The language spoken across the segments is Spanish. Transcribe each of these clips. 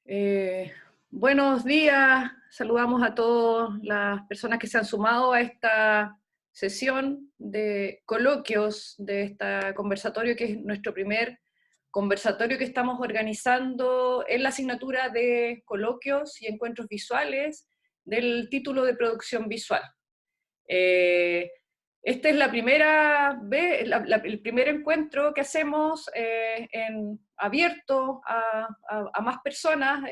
Eh, Buenos días, saludamos a todas las personas que se han sumado a esta sesión de coloquios de este conversatorio, que es nuestro primer conversatorio que estamos organizando en la asignatura de coloquios y encuentros visuales del título de producción visual. Esta es la primera vez, el primer encuentro que hacemos abierto a más personas,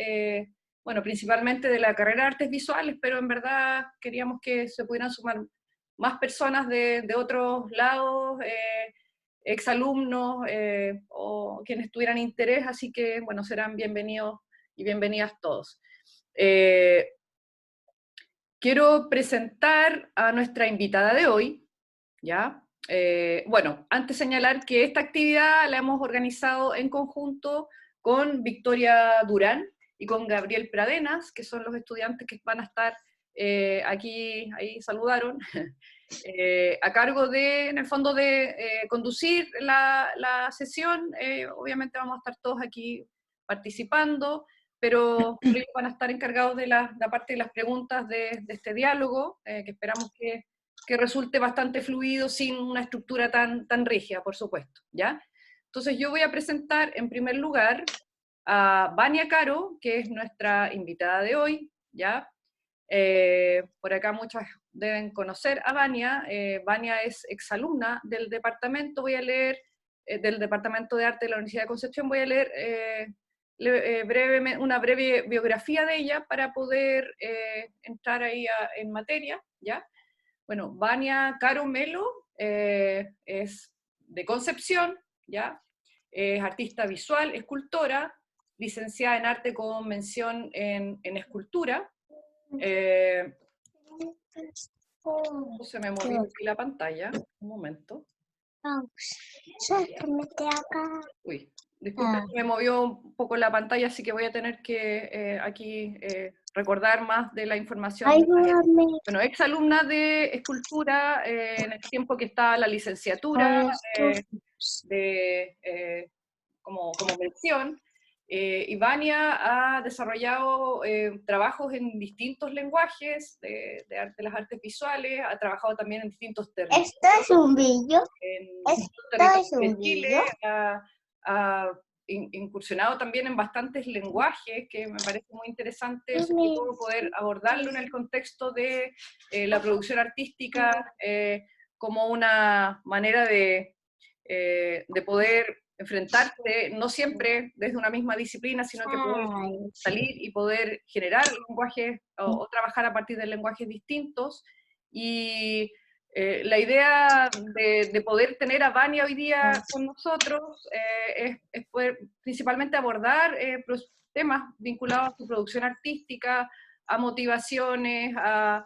bueno, principalmente de la carrera de artes visuales, pero en verdad queríamos que se pudieran sumar más personas de otros lados, exalumnos o quienes tuvieran interés, así que bueno, serán bienvenidos y bienvenidas todos. Quiero presentar a nuestra invitada de hoy, ¿ya? Bueno, antes señalar que esta actividad la hemos organizado en conjunto con Victoria Durán y con Gabriel Pradenas, que son los estudiantes que van a estar aquí, ahí saludaron, a cargo de, en el fondo, de conducir la sesión. Obviamente vamos a estar todos aquí participando, pero ellos van a estar encargados de la parte de las preguntas de este diálogo, que esperamos que resulte bastante fluido, sin una estructura tan rígida, por supuesto, ¿ya? Entonces yo voy a presentar en primer lugar a Vania Caro, que es nuestra invitada de hoy, ¿ya? Por acá muchas deben conocer a Vania. Vania es exalumna del departamento, voy a leer, del Departamento de Arte de la Universidad de Concepción, voy a leer una breve biografía de ella para poder entrar ahí en materia, ¿ya? Bueno, Vania Caro Melo es de Concepción, ¿ya? Es artista visual, escultora, licenciada en arte con mención en escultura. Se me movió aquí la pantalla, un momento. Uy, disculpen, me movió un poco la pantalla, así que voy a tener que aquí recordar más de la información. Ayúdame. Bueno, ex alumna de escultura en el tiempo que estaba la licenciatura como mención. Vania ha desarrollado trabajos en distintos lenguajes de las artes visuales, ha trabajado también en distintos territorios. ¿Esto es un vídeo? ¿Esto es un Chile, ha incursionado también en bastantes lenguajes, que me parece muy interesante, sobre todo poder abordarlo en el contexto de la producción artística como una manera de poder enfrentarse, no siempre desde una misma disciplina, sino que poder salir y poder generar lenguajes o trabajar a partir de lenguajes distintos. Y la idea de poder tener a Vania hoy día con nosotros es poder principalmente abordar temas vinculados a su producción artística, a motivaciones, a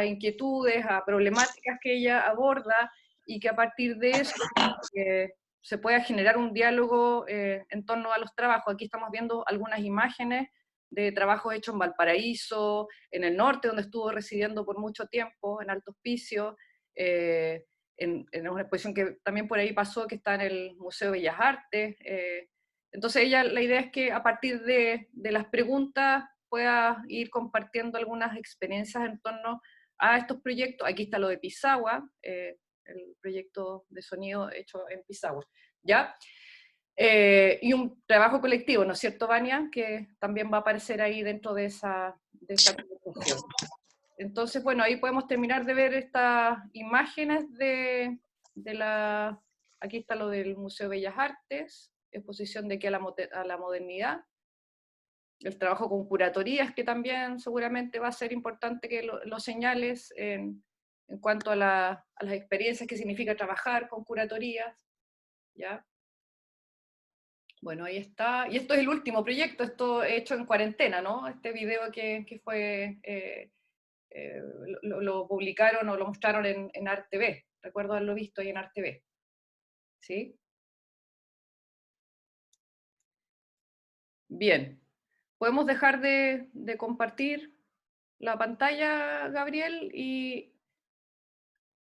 inquietudes, a problemáticas que ella aborda, y que a partir de eso se pueda generar un diálogo en torno a los trabajos. Aquí estamos viendo algunas imágenes de trabajos hechos en Valparaíso, en el norte, donde estuvo residiendo por mucho tiempo, en Alto Hospicio, en una exposición que también por ahí pasó, que está en el Museo de Bellas Artes. Entonces la idea es que a partir de las preguntas pueda ir compartiendo algunas experiencias en torno a estos proyectos. Aquí está lo de Pisagua, el proyecto de sonido hecho en Pisagua, ¿ya? Y un trabajo colectivo, ¿no es cierto, Vania? Que también va a aparecer ahí dentro de esa conversación. Entonces, bueno, ahí podemos terminar de ver estas imágenes aquí está lo del Museo de Bellas Artes, exposición de aquí a la modernidad, el trabajo con curatorías, que también seguramente va a ser importante que lo señales en cuanto a las experiencias que significa trabajar con curatorías, ¿ya? Bueno, ahí está. Y esto es el último proyecto, esto hecho en cuarentena, ¿no? Este video que fue, lo publicaron o lo mostraron en ArtV. Recuerdo haberlo visto ahí en ArtV. ¿Sí? Bien. ¿Podemos dejar de compartir la pantalla, Gabriel? Y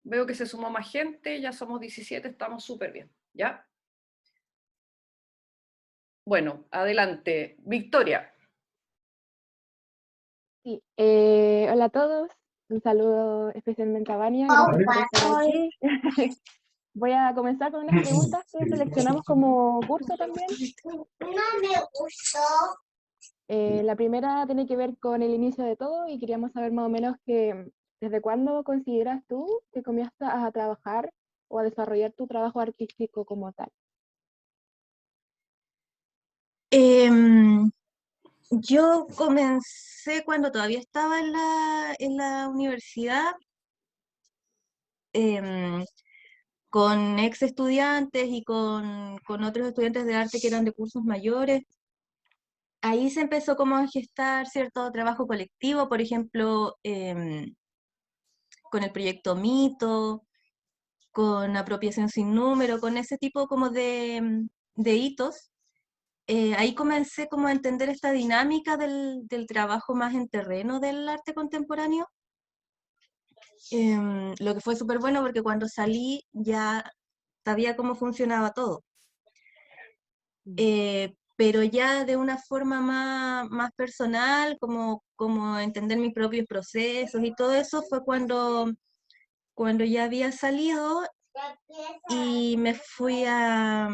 veo que se sumó más gente, ya somos 17, estamos súper bien, ¿ya? Bueno, adelante. Victoria. Sí, hola a todos, un saludo especialmente a Vania, gracias por estar aquí. Voy a comenzar con unas preguntas que seleccionamos como curso también. No me gustó. La primera tiene que ver con el inicio de todo y queríamos saber más o menos que desde cuándo consideras tú que comienzas a trabajar o a desarrollar tu trabajo artístico como tal. Yo comencé cuando todavía estaba en la universidad, con ex estudiantes y con otros estudiantes de arte que eran de cursos mayores. Ahí se empezó como a gestar cierto trabajo colectivo, por ejemplo, con el proyecto Mito, con Apropiación Sin Número, con ese tipo como de hitos. Ahí comencé como a entender esta dinámica del trabajo más en terreno del arte contemporáneo. Lo que fue súper bueno porque cuando salí ya sabía cómo funcionaba todo. Pero ya de una forma más personal, como entender mis propios procesos y todo eso fue cuando ya había salido y me fui a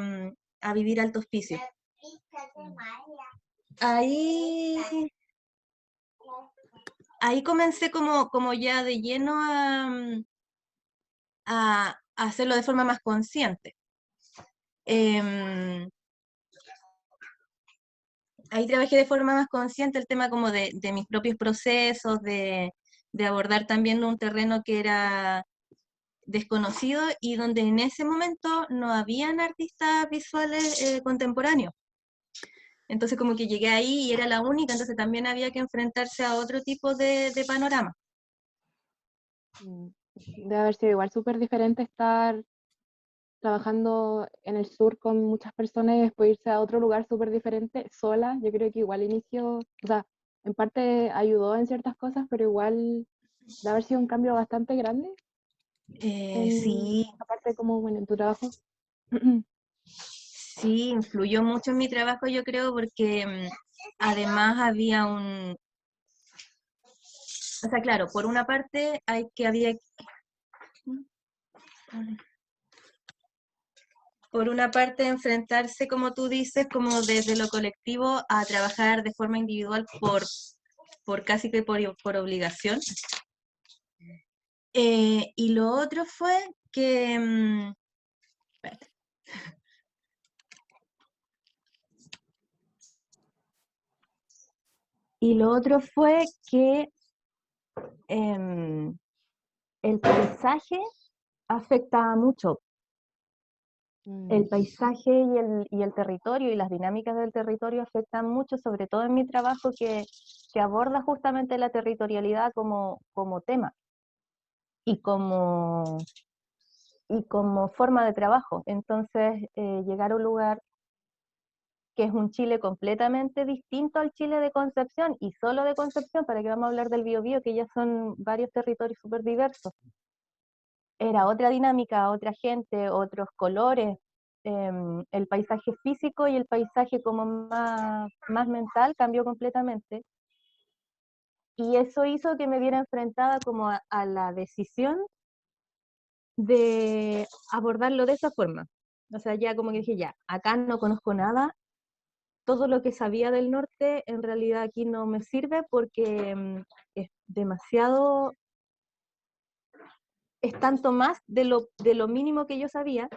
vivir a Alto Hospicio. Ahí comencé como ya de lleno a hacerlo de forma más consciente. Ahí trabajé de forma más consciente el tema como de mis propios procesos, de abordar también un terreno que era desconocido y donde en ese momento no habían artistas visuales contemporáneos. Entonces como que llegué ahí y era la única, entonces también había que enfrentarse a otro tipo de panorama. Debe haber sido igual súper diferente estar trabajando en el sur con muchas personas y después irse a otro lugar súper diferente sola. Yo creo que igual inicio, o sea, en parte ayudó en ciertas cosas, pero igual debe haber sido un cambio bastante grande. Sí, Aparte como, bueno, en tu trabajo. sí, influyó mucho en mi trabajo, yo creo, porque además había o sea, claro, por una parte por una parte enfrentarse, como tú dices, como desde lo colectivo a trabajar de forma individual por casi que por obligación. Y lo otro fue que... espérate. Y lo otro fue que el paisaje afecta mucho. El paisaje y el territorio y las dinámicas del territorio afectan mucho, sobre todo en mi trabajo que aborda justamente la territorialidad como tema y como forma de trabajo. Entonces, llegar a un lugar que es un Chile completamente distinto al Chile de Concepción, y solo de Concepción, para que vamos a hablar del Biobío, que ya son varios territorios súper diversos. Era otra dinámica, otra gente, otros colores, el paisaje físico y el paisaje como más mental cambió completamente. Y eso hizo que me viera enfrentada como a la decisión de abordarlo de esa forma. O sea, ya como que dije, ya, acá no conozco nada, todo lo que sabía del norte en realidad aquí no me sirve porque es demasiado, es tanto más de lo mínimo que yo sabía.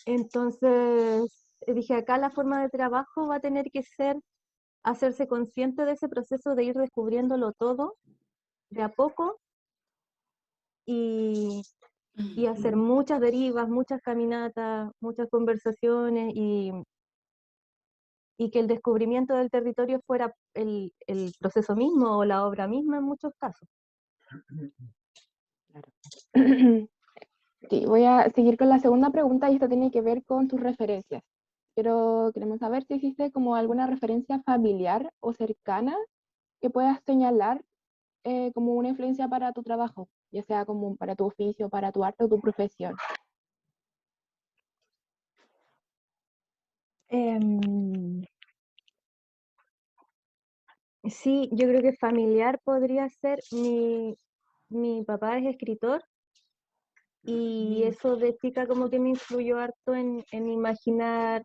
Entonces dije, acá la forma de trabajo va a tener que ser hacerse consciente de ese proceso de ir descubriéndolo todo de a poco y hacer muchas derivas, muchas caminatas, muchas conversaciones y que el descubrimiento del territorio fuera el proceso mismo o la obra misma en muchos casos. Sí, voy a seguir con la segunda pregunta y esto tiene que ver con tus referencias. Queremos saber si existe como alguna referencia familiar o cercana que puedas señalar como una influencia para tu trabajo, ya sea como para tu oficio, para tu arte o tu profesión. Sí, yo creo que familiar podría ser, mi papá es escritor y eso de chica como que me influyó harto en imaginar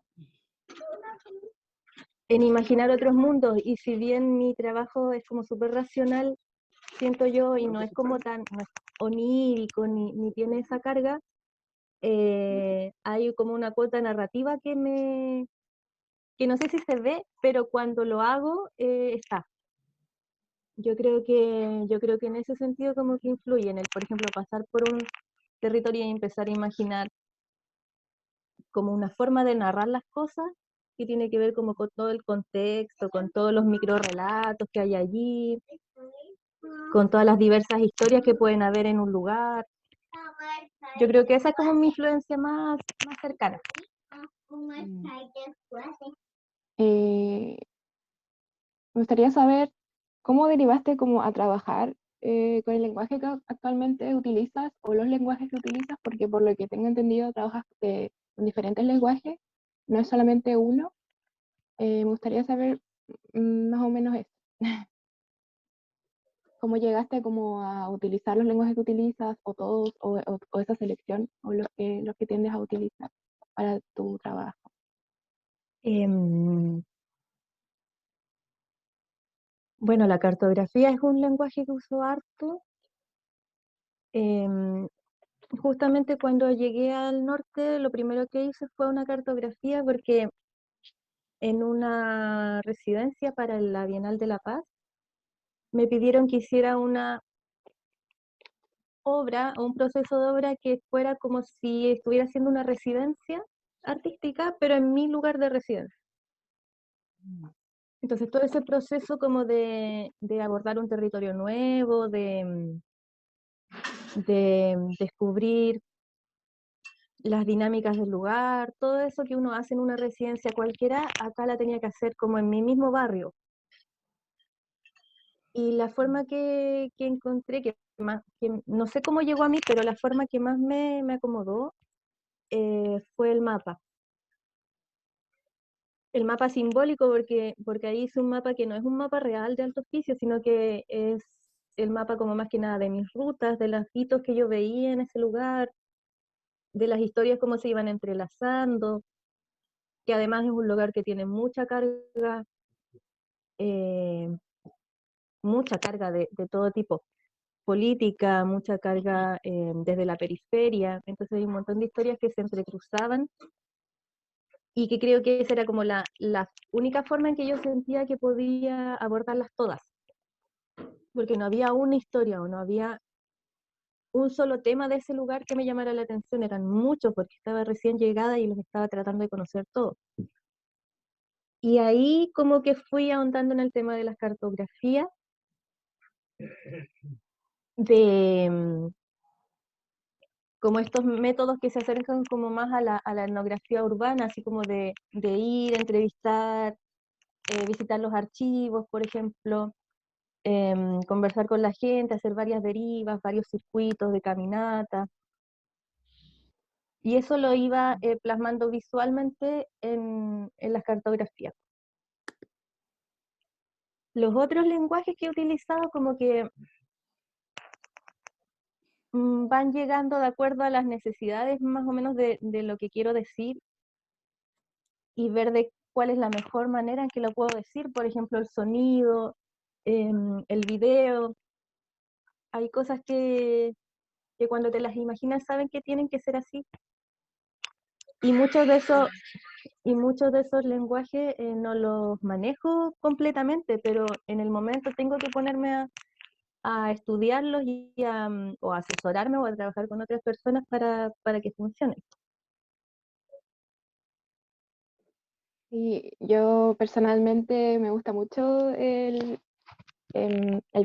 otros mundos, y si bien mi trabajo es como súper racional, siento yo, y no es como no es onírico ni tiene esa carga, hay como una cuota narrativa que no sé si se ve, pero cuando lo hago está. Yo creo que en ese sentido como que influye en el, por ejemplo, pasar por un territorio y empezar a imaginar como una forma de narrar las cosas que tiene que ver como con todo el contexto, con todos los microrelatos que hay allí, con todas las diversas historias que pueden haber en un lugar. Yo creo que esa es como mi influencia más cercana. Me gustaría saber cómo derivaste como a trabajar con el lenguaje que actualmente utilizas o los lenguajes que utilizas, porque por lo que tengo entendido trabajas con diferentes lenguajes, no es solamente uno. Me gustaría saber más o menos eso. ¿Cómo llegaste como a utilizar los lenguajes que utilizas o todos o esa selección o los que tiendes a utilizar para tu trabajo? Bueno, la cartografía es un lenguaje que uso harto. Em, Justamente cuando llegué al norte, lo primero que hice fue una cartografía porque en una residencia para la Bienal de La Paz me pidieron que hiciera una obra o un proceso de obra que fuera como si estuviera haciendo una residencia artística, pero en mi lugar de residencia. Entonces todo ese proceso como de abordar un territorio nuevo, de descubrir las dinámicas del lugar, todo eso que uno hace en una residencia cualquiera, acá la tenía que hacer como en mi mismo barrio. Y la forma que encontré, que no sé cómo llegó a mí, pero la forma que más me acomodó fue el mapa. El mapa simbólico, porque ahí hice un mapa que no es un mapa real de Alto Hospicio, sino que es el mapa como más que nada de mis rutas, de los hitos que yo veía en ese lugar, de las historias cómo se iban entrelazando, que además es un lugar que tiene eh, mucha carga de todo tipo, política, mucha carga desde la periferia, entonces hay un montón de historias que se entrecruzaban y que creo que esa era como la única forma en que yo sentía que podía abordarlas todas, porque no había una historia o no había un solo tema de ese lugar que me llamara la atención, eran muchos porque estaba recién llegada y los estaba tratando de conocer todos. Y ahí como que fui ahondando en el tema de las cartografías, de como estos métodos que se acercan como más a la etnografía urbana, así como de ir, entrevistar, visitar los archivos, por ejemplo, conversar con la gente, hacer varias derivas, varios circuitos de caminata. Y eso lo iba plasmando visualmente en las cartografías. Los otros lenguajes que he utilizado como que van llegando de acuerdo a las necesidades más o menos de lo que quiero decir y ver de cuál es la mejor manera en que lo puedo decir, por ejemplo, el sonido, el video. Hay cosas que cuando te las imaginas saben que tienen que ser así. Y muchos de esos lenguajes no los manejo completamente, pero en el momento tengo que ponerme a estudiarlos o a asesorarme o a trabajar con otras personas para que funcionen. Y yo personalmente me gusta mucho el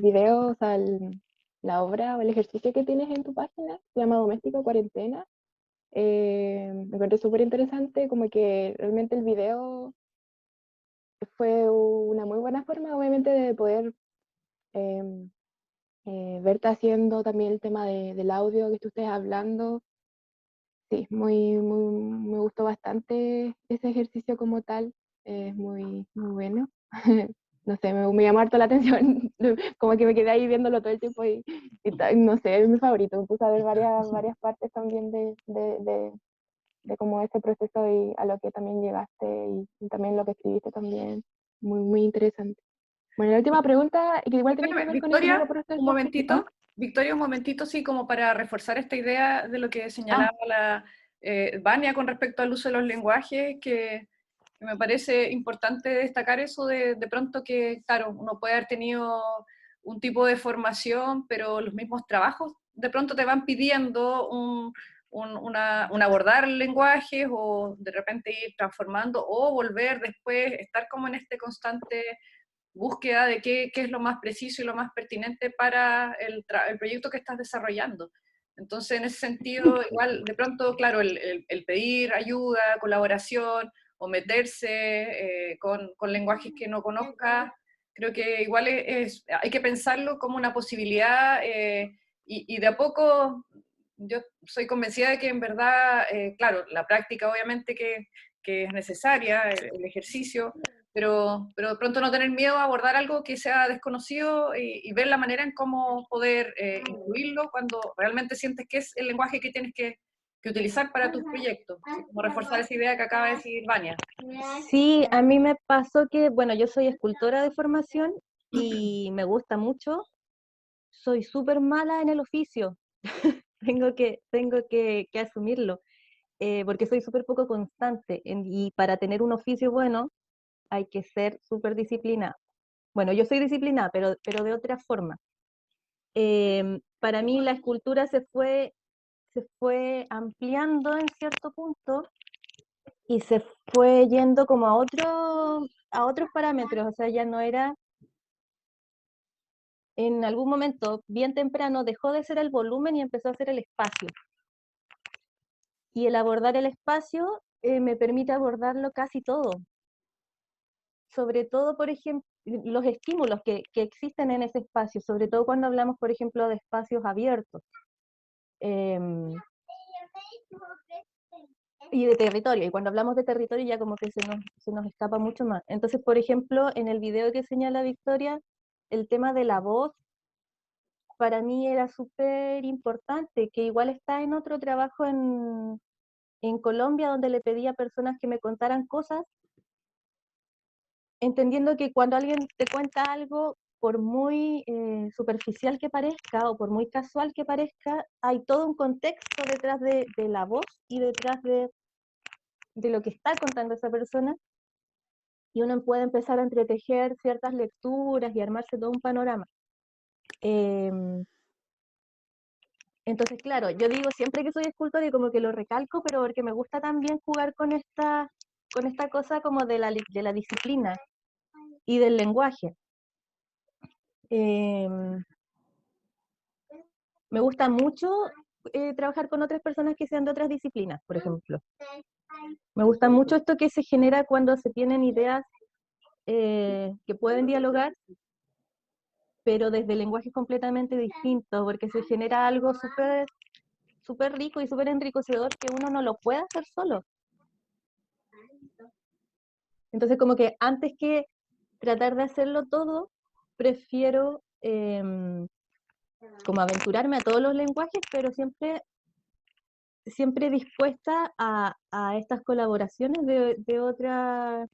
video, o sea, la obra o el ejercicio que tienes en tu página, se llama Doméstico Cuarentena. Me encontré súper interesante, como que realmente el video fue una muy buena forma, obviamente, de poder em, verte haciendo también el tema del audio que tú estés hablando. Sí, me gustó bastante ese ejercicio como tal, es muy, muy bueno. no sé, me llamó harto la atención, como que me quedé ahí viéndolo todo el tiempo no sé, es mi favorito. Me puse a ver varias partes también de cómo ese proceso y a lo que también llegaste y también lo que escribiste también. Muy interesante. Bueno, la última pregunta, que igual tiene que ver con ese mismo Victoria, proceso. un ¿Ah? momentito. Victoria, un momentito, sí, como para reforzar esta idea de lo que señalaba la Vania con respecto al uso de los lenguajes, que me parece importante destacar eso de pronto que, claro, uno puede haber tenido un tipo de formación, pero los mismos trabajos de pronto te van pidiendo un abordar lenguajes o de repente ir transformando o volver después, estar como en este constante búsqueda de qué es lo más preciso y lo más pertinente para el proyecto que estás desarrollando. Entonces, en ese sentido, igual, de pronto, claro, el pedir ayuda, colaboración o meterse con lenguajes que no conozca, creo que igual hay que pensarlo como una posibilidad y de a poco yo soy convencida de que en verdad, claro, la práctica obviamente que es necesaria, el ejercicio, pero de pronto no tener miedo a abordar algo que sea desconocido y ver la manera en cómo poder incluirlo cuando realmente sientes que es el lenguaje que tienes que utilizar para tus proyectos. Así como reforzar esa idea que acaba de decir Vania. Sí, a mí me pasó que, bueno, yo soy escultora de formación y me gusta mucho. Soy súper mala en el oficio. tengo que asumirlo, porque soy súper poco constante y para tener un oficio bueno hay que ser súper disciplinada. Bueno, yo soy disciplinada, pero de otra forma. Para mí la escultura se fue ampliando en cierto punto y se fue yendo como a otros parámetros, o sea, ya no era, en algún momento, bien temprano, dejó de ser el volumen y empezó a ser el espacio. Y el abordar el espacio me permite abordarlo casi todo, sobre todo, por ejemplo, los estímulos que existen en ese espacio, sobre todo cuando hablamos, por ejemplo, de espacios abiertos. Y de territorio, y cuando hablamos de territorio ya como que se nos escapa mucho más. Entonces, por ejemplo, en el video que señala Victoria, el tema de la voz para mí era súper importante, que igual está en otro trabajo en Colombia, donde le pedí a personas que me contaran cosas, entendiendo que cuando alguien te cuenta algo, por muy superficial que parezca o por muy casual que parezca, hay todo un contexto detrás de la voz y detrás de lo que está contando esa persona, y uno puede empezar a entretejer ciertas lecturas y armarse todo un panorama. Entonces, claro, yo digo siempre que soy escultora y como que lo recalco, pero porque me gusta también jugar con esta cosa como de la disciplina y del lenguaje. Me gusta mucho trabajar con otras personas que sean de otras disciplinas, por ejemplo. Me gusta mucho esto que se genera cuando se tienen ideas que pueden dialogar, pero desde lenguajes completamente distintos, porque se genera algo súper súper rico y súper enriquecedor que uno no lo puede hacer solo. Entonces, como que antes que tratar de hacerlo todo, prefiero como aventurarme a todos los lenguajes, pero siempre dispuesta a estas colaboraciones de otros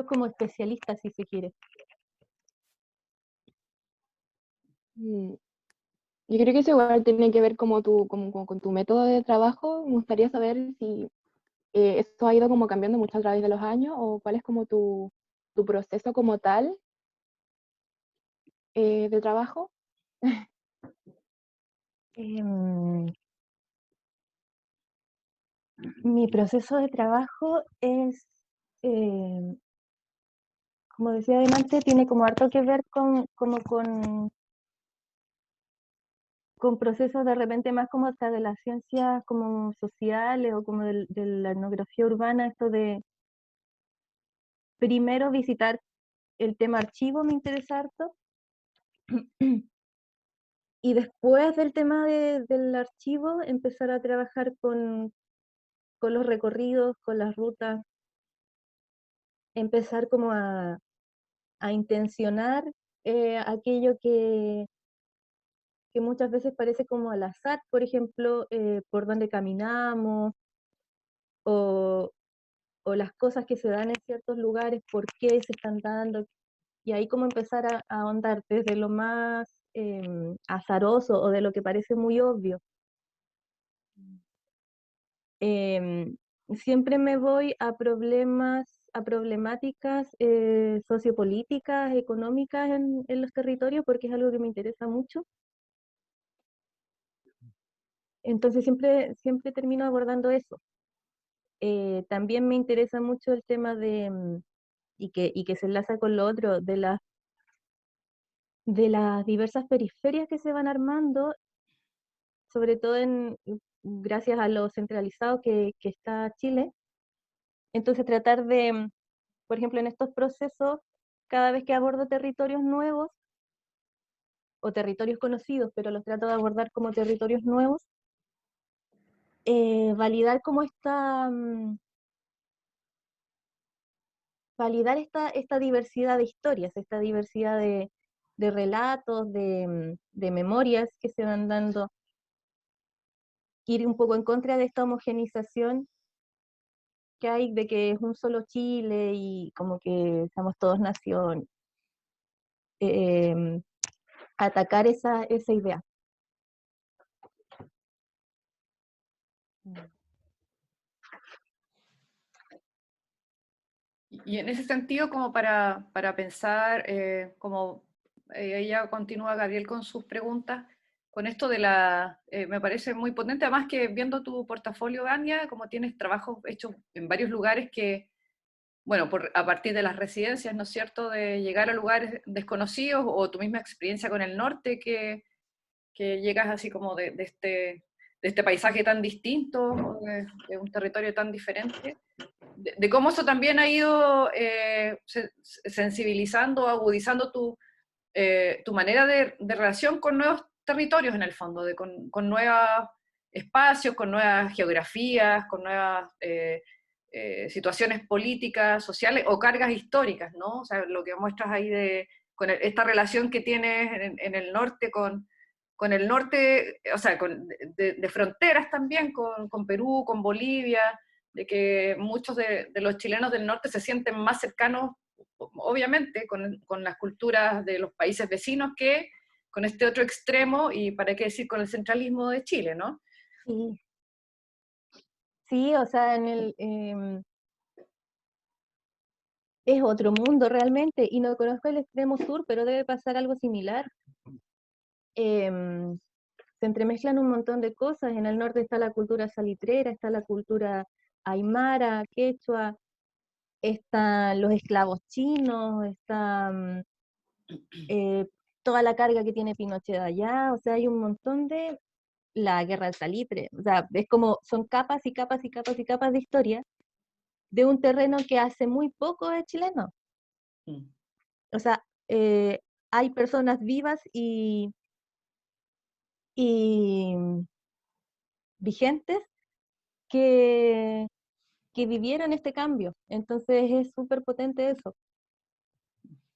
como especialistas, si se quiere. Mm, Yo creo que eso igual tiene que ver como con tu método de trabajo. Me gustaría saber si esto ha ido como cambiando mucho a través de los años o cuál es como tu proceso como tal de trabajo. Em, Mi proceso de trabajo es, como decía adelante, tiene como harto que ver con procesos de repente más como hasta de las ciencias como sociales o como de la etnografía urbana, esto de primero visitar el tema archivo me interesa harto, y después del tema del archivo empezar a trabajar con los recorridos, con las rutas, empezar como a intencionar aquello que muchas veces parece como al azar, por ejemplo, por dónde caminamos, o, o las cosas que se dan en ciertos lugares, por qué se están dando, y ahí como empezar a ahondar desde lo más azaroso o de lo que parece muy obvio. Em, Siempre me voy a a problemáticas sociopolíticas, económicas en los territorios, porque es algo que me interesa mucho. Entonces siempre termino abordando eso. También me interesa mucho el tema y que se enlaza con lo otro, de las diversas periferias que se van armando, sobre todo gracias a lo centralizado que está Chile. Entonces tratar por ejemplo, en estos procesos, cada vez que abordo territorios nuevos, o territorios conocidos, pero los trato de abordar como territorios nuevos, validar como validar esta diversidad de historias, esta diversidad de relatos, de memorias que se van dando, ir un poco en contra de esta homogenización que hay de que es un solo Chile y como que somos todos nación, eh, atacar esa idea. Y en ese sentido, como para pensar, como ella continúa, Gabriel, con sus preguntas, con esto de me parece muy potente, además que viendo tu portafolio, Ania, como tienes trabajos hechos en varios lugares que, bueno, a partir de las residencias, ¿no es cierto?, de llegar a lugares desconocidos, o tu misma experiencia con el norte, que llegas así como de este paisaje tan distinto, de un territorio tan diferente, de cómo eso también ha ido sensibilizando, agudizando tu manera de relación con nuevos territorios en el fondo, con nuevos espacios, con nuevas geografías, con nuevas situaciones políticas, sociales o cargas históricas, ¿no? O sea, lo que muestras ahí con esta relación que tienes en el norte con el norte, o sea, de fronteras también, con Perú, con Bolivia, de que muchos de los chilenos del norte se sienten más cercanos, obviamente, con las culturas de los países vecinos que con este otro extremo, y para qué decir con el centralismo de Chile, ¿no? Sí, sí, o sea, es otro mundo realmente, y no conozco el extremo sur, pero debe pasar algo similar. Em, Se entremezclan un montón de cosas. En el norte está la cultura salitrera, está la cultura aymara, quechua, están los esclavos chinos, está eh, toda la carga que tiene Pinochet allá, o sea, hay un montón la guerra del salitre, o sea, es como, son capas y capas y capas y capas de historia de un terreno que hace muy poco es chileno. O sea, hay personas vivas y vigentes que, que vivieron este cambio. Entonces es súper potente eso.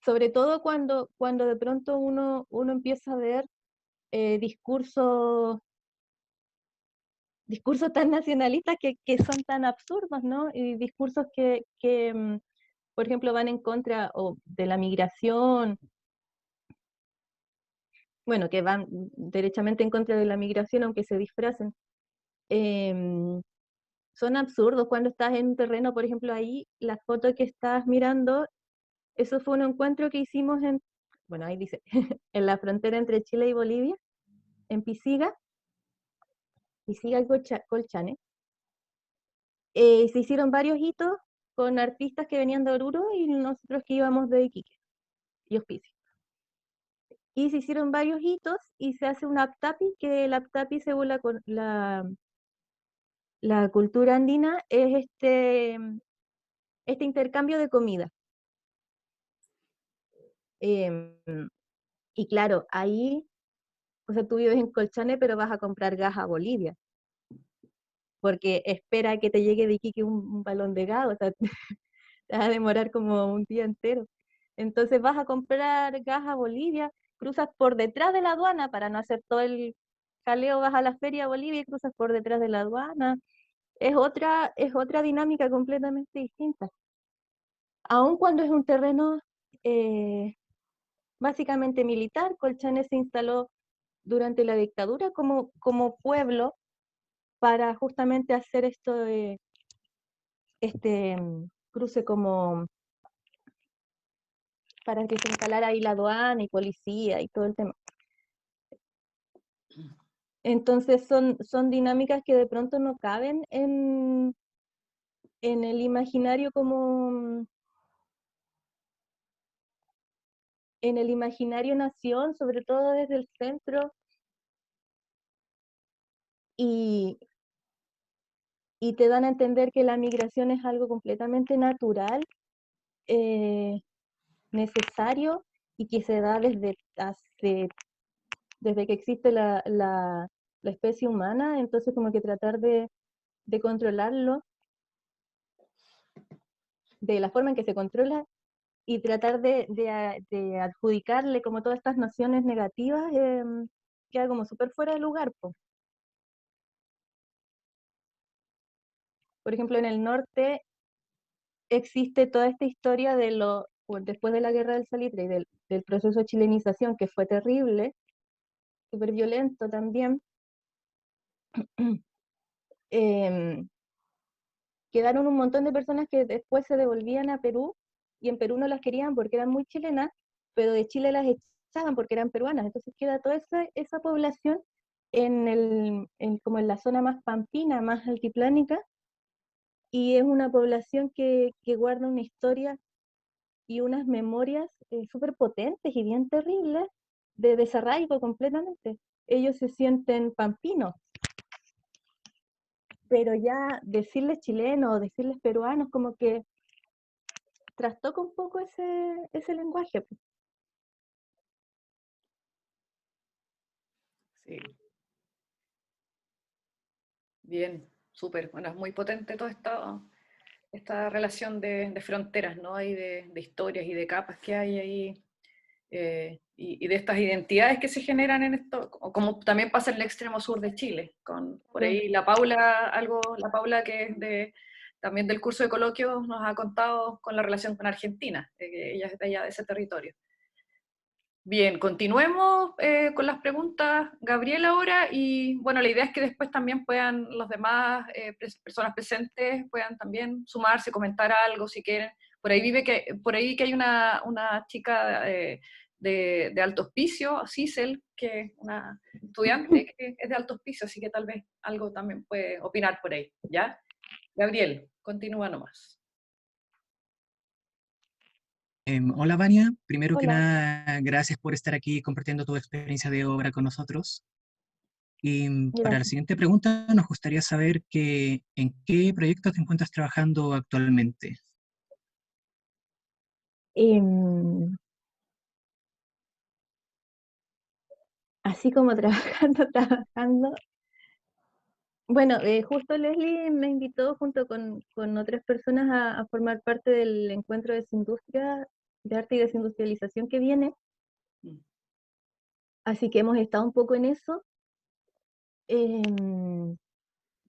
Sobre todo cuando de pronto uno empieza a ver discursos tan nacionalistas que son tan absurdos, ¿no? Y discursos por ejemplo, van en contra de la migración, bueno, que van derechamente en contra de la migración, aunque se disfracen. Em, Son absurdos cuando estás en un terreno, por ejemplo, ahí, la foto que estás mirando, eso fue un encuentro que hicimos bueno, ahí dice, en la frontera entre Chile y Bolivia, en Pisiga y Colchane. Se hicieron varios hitos con artistas que venían de Oruro y nosotros que íbamos de Iquique y Hospicio. Y se hicieron varios hitos y se hace un aptapi, que el aptapi, según la cultura andina, es este intercambio de comida. Em, y claro, ahí, o sea, tú vives en Colchane, pero vas a comprar gas a Bolivia, porque espera que te llegue de Iquique un balón de gas, o sea, te vas a demorar como un día entero. Entonces vas a comprar gas a Bolivia, cruzas por detrás de la aduana para no hacer todo el jaleo, vas a la feria a Bolivia y cruzas por detrás de la aduana. Es otra dinámica completamente distinta. Aun cuando es un terreno básicamente militar, Colchane se instaló durante la dictadura como pueblo para justamente hacer esto de este cruce como para que se instalara ahí la aduana y policía y todo el tema. Entonces son dinámicas que de pronto no caben en el imaginario como en el imaginario nación, sobre todo desde el centro, y te dan a entender que la migración es algo completamente natural, necesario, y que se da desde que existe la especie humana. Entonces como que tratar de controlarlo, de la forma en que se controla, y tratar de adjudicarle como todas estas nociones negativas, queda como súper fuera de lugar, po. Por ejemplo, en el norte existe toda esta historia después de la guerra del salitre y del proceso de chilenización, que fue terrible, súper violento también. em, Quedaron un montón de personas que después se devolvían a Perú, y en Perú no las querían porque eran muy chilenas, pero de Chile las echaban porque eran peruanas. Entonces queda toda esa población como en la zona más pampina, más altiplánica, y es una población que guarda una historia y unas memorias súper potentes y bien terribles de desarraigo completamente. Ellos se sienten pampinos, pero ya decirles chilenos o decirles peruanos como que trastoca un poco ese lenguaje. Sí. Bien, súper. Bueno, es muy potente toda esta relación de fronteras, ¿no? Y de historias y de capas que hay ahí, y de estas identidades que se generan en esto, como también pasa en el extremo sur de Chile, por Sí. ahí la Paula que es también del curso de coloquios nos ha contado con la relación con Argentina, que ella es de allá, de ese territorio. Bien, continuemos con las preguntas, Gabriel, ahora, y bueno, la idea es que después también puedan los demás personas presentes puedan también sumarse, comentar algo si quieren. Por ahí que hay una chica de Alto Hospicio, Cicel, que es una estudiante que es de Alto Hospicio, así que tal vez algo también puede opinar por ahí, ¿ya? Gabriel, continúa nomás. Hola Vania, primero que Hola. nada, gracias por estar aquí compartiendo tu experiencia de obra con nosotros. Y para la Gracias. siguiente pregunta, nos gustaría saber en qué proyectos te encuentras trabajando actualmente. Em, Así como trabajando. Bueno, justo Leslie me invitó junto con otras personas a formar parte del encuentro de Desindustria, de arte y desindustrialización que viene. Así que hemos estado un poco en eso, em,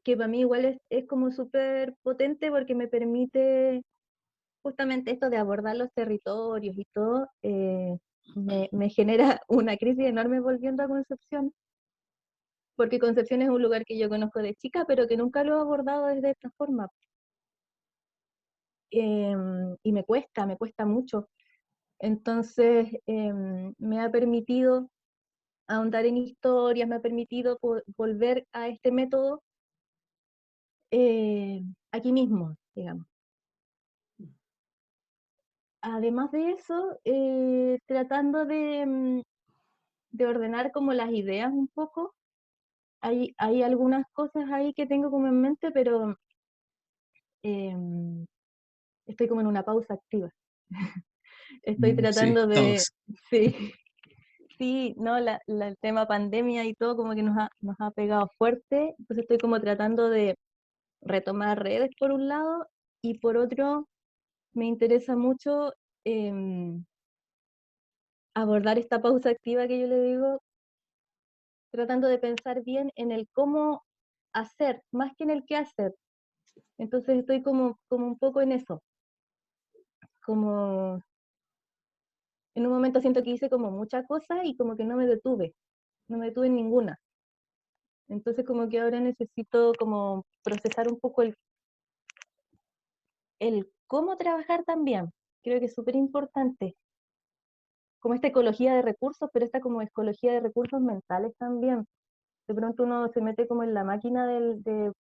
que para mí igual es como súper potente porque me permite justamente esto de abordar los territorios y todo. Me genera una crisis enorme volviendo a Concepción, porque Concepción es un lugar que yo conozco de chica, pero que nunca lo he abordado desde esta forma. Y me cuesta mucho. Entonces, me ha permitido ahondar en historias, me ha permitido volver a este método aquí mismo, digamos. Además de eso, tratando de ordenar como las ideas un poco. Hay algunas cosas ahí que tengo como en mente, pero em, estoy como en una pausa activa. Estoy Sí, tratando de, todos. sí, sí, no, el tema pandemia y todo como que nos ha pegado fuerte, entonces estoy como tratando de retomar redes por un lado, y por otro, me interesa mucho abordar esta pausa activa que yo le digo, tratando de pensar bien en el cómo hacer, más que en el qué hacer. Entonces estoy como un poco en eso, como en un momento siento que hice como muchas cosas y como que no me detuve en ninguna. Entonces como que ahora necesito como procesar un poco el cómo trabajar también. Creo que es súper importante. Como esta ecología de recursos, pero esta como ecología de recursos mentales también. De pronto uno se mete como en la máquina de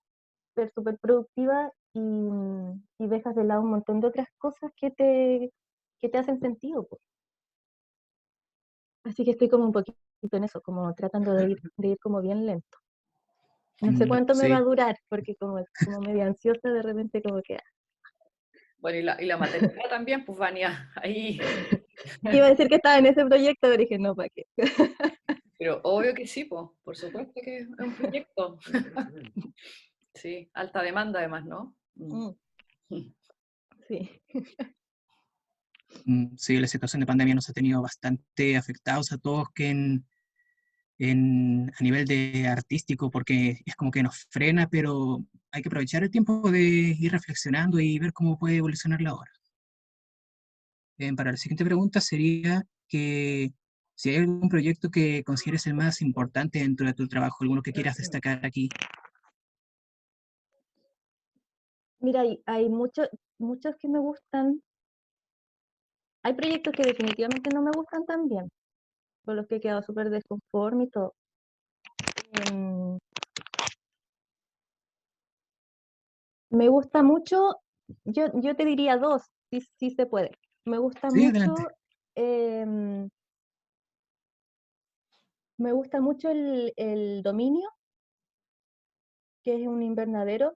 ser súper productiva y dejas de lado un montón de otras cosas que te hacen sentido, pues. Así que estoy como un poquito en eso, como tratando de ir como bien lento. No sé cuánto me va a Sí, durar, porque como medio ansiosa de repente como que... Bueno, y la maternidad también, pues Vania, ahí. Iba a decir que estaba en ese proyecto, pero dije, no, ¿para qué? Pero obvio que sí, pues, por supuesto que es un proyecto. Sí, alta demanda además, ¿no? Mm, sí. sí, la situación de pandemia nos ha tenido bastante afectados a todos que a nivel de artístico, porque es como que nos frena, pero hay que aprovechar el tiempo de ir reflexionando y ver cómo puede evolucionar la obra. Para la siguiente pregunta sería que si hay algún proyecto que consideres el más importante dentro de tu trabajo, alguno que quieras destacar aquí. Mira, hay muchos que me gustan. Hay proyectos que definitivamente no me gustan tan bien, por los que he quedado súper desconforme y todo. Em, Me gusta mucho, yo te diría dos, si se puede. Me gusta Sí, mucho, adelante. em, me gusta mucho el dominio, que es un invernadero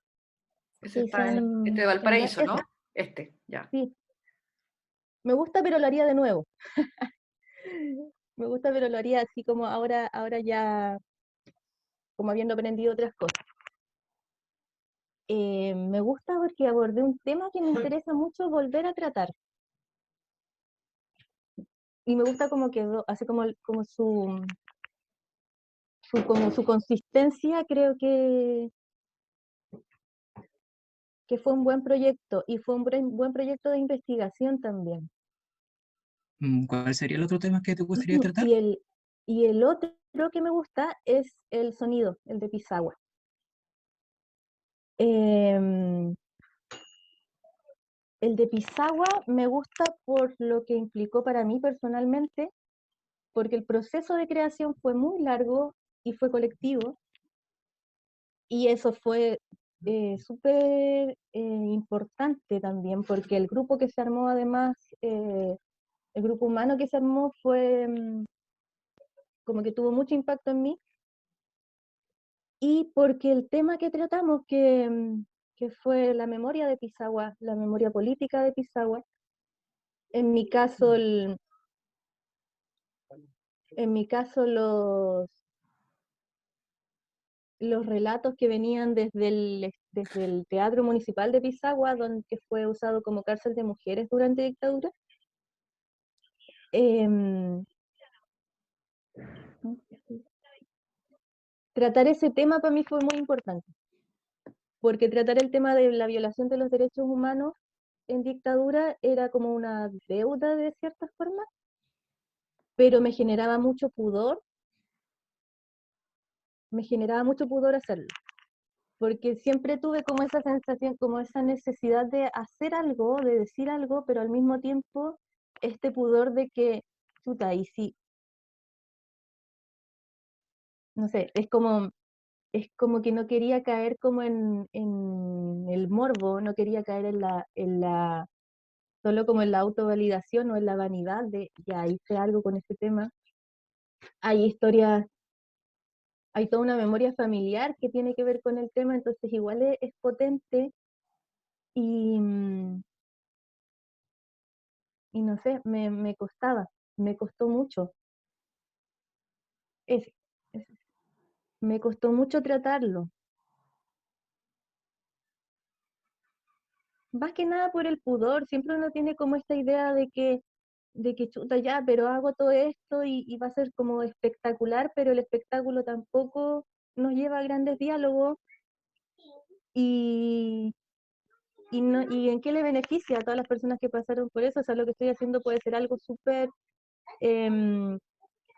Ese que está este de Valparaíso, ese, ¿no? Este, ya. sí. Me gusta, pero lo haría de nuevo. Me gusta, pero lo haría así como ahora ya, como habiendo aprendido otras cosas. Me gusta porque abordé un tema que me interesa mucho volver a tratar. Y me gusta como quedó, así como como su consistencia, creo que fue un buen proyecto y fue un buen proyecto de investigación también. ¿Cuál sería el otro tema que te gustaría tratar? Y el otro que me gusta es el sonido, el de Pisagua. Em, el de Pisagua me gusta por lo que implicó para mí personalmente, porque el proceso de creación fue muy largo y fue colectivo, y eso fue súper importante también, porque el grupo que se armó además, el grupo humano que se armó fue como que tuvo mucho impacto en mí, y porque el tema que tratamos, que fue la memoria de Pisagua, la memoria política de Pisagua, en mi caso, en mi caso los relatos que venían desde el Teatro Municipal de Pisagua, donde que fue usado como cárcel de mujeres durante dictadura. em, Tratar ese tema para mí fue muy importante, porque tratar el tema de la violación de los derechos humanos en dictadura era como una deuda de cierta forma, pero me generaba mucho pudor hacerlo, porque siempre tuve como esa sensación, como esa necesidad de hacer algo, de decir algo, pero al mismo tiempo este pudor de que, chuta, y sí, no sé, es como que no quería caer como en el morbo, no quería caer solo como en la autovalidación o en la vanidad de ya hice algo con este tema. Hay historias, hay toda una memoria familiar que tiene que ver con el tema, entonces igual es potente y, y no sé, me costó mucho, es, es- me costó mucho tratarlo. más que nada por el pudor, siempre uno tiene como esta idea de que chuta ya, pero hago todo esto y va a ser como espectacular, pero el espectáculo tampoco nos lleva a grandes diálogos y, y en qué le beneficia a todas las personas que pasaron por eso. O sea, lo que estoy haciendo puede ser algo súper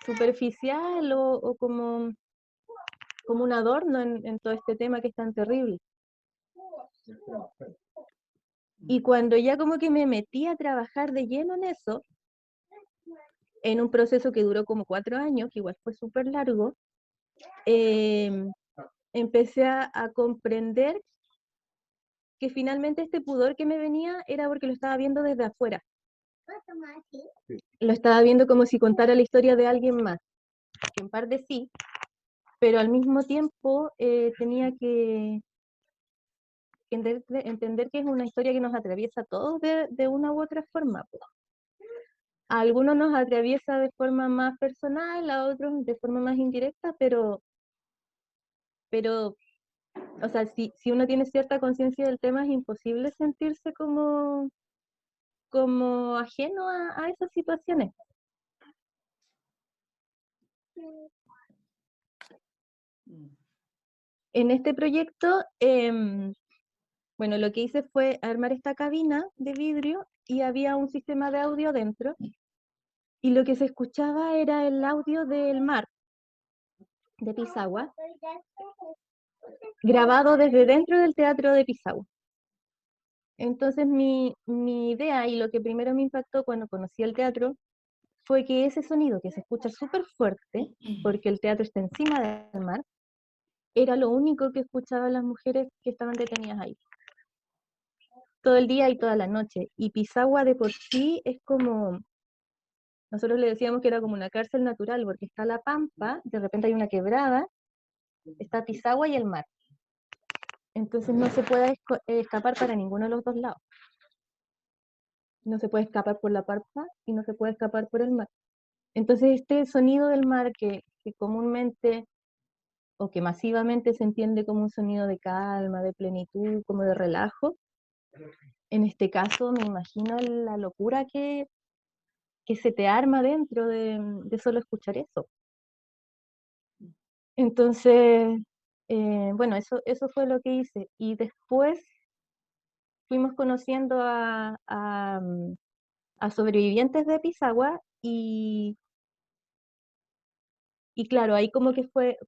superficial o como un adorno en todo este tema que es tan terrible. Y cuando ya como que me metí a trabajar de lleno en eso, en un proceso que duró como 4 años, que igual fue súper largo, empecé a comprender que finalmente este pudor que me venía era porque lo estaba viendo desde afuera. Lo estaba viendo como si contara la historia de alguien más, que en parte sí, pero al mismo tiempo tenía que entender que es una historia que nos atraviesa a todos de una u otra forma. A algunos nos atraviesa de forma más personal, a otros de forma más indirecta, pero o sea, si uno tiene cierta conciencia del tema, es imposible sentirse como ajeno a esas situaciones. En este proyecto, bueno, lo que hice fue armar esta cabina de vidrio y había un sistema de audio dentro y lo que se escuchaba era el audio del mar, de Pisagua, grabado desde dentro del teatro de Pisagua. Entonces mi idea y lo que primero me impactó cuando conocí el teatro fue que ese sonido que se escucha súper fuerte, porque el teatro está encima del mar, era lo único que escuchaban las mujeres que estaban detenidas ahí. Todo el día y toda la noche. Y Pisagua de por sí es como, nosotros le decíamos que era como una cárcel natural, porque está la pampa, de repente hay una quebrada, está Pisagua y el mar. Entonces no se puede escapar para ninguno de los dos lados. No se puede escapar por la pampa y no se puede escapar por el mar. Entonces este sonido del mar que comúnmente o que masivamente se entiende como un sonido de calma, de plenitud, como de relajo, en este caso me imagino la locura que se te arma dentro de solo escuchar eso. Entonces, bueno, eso fue lo que hice. Y después fuimos conociendo a sobrevivientes de Pisagua y claro, ahí como que fue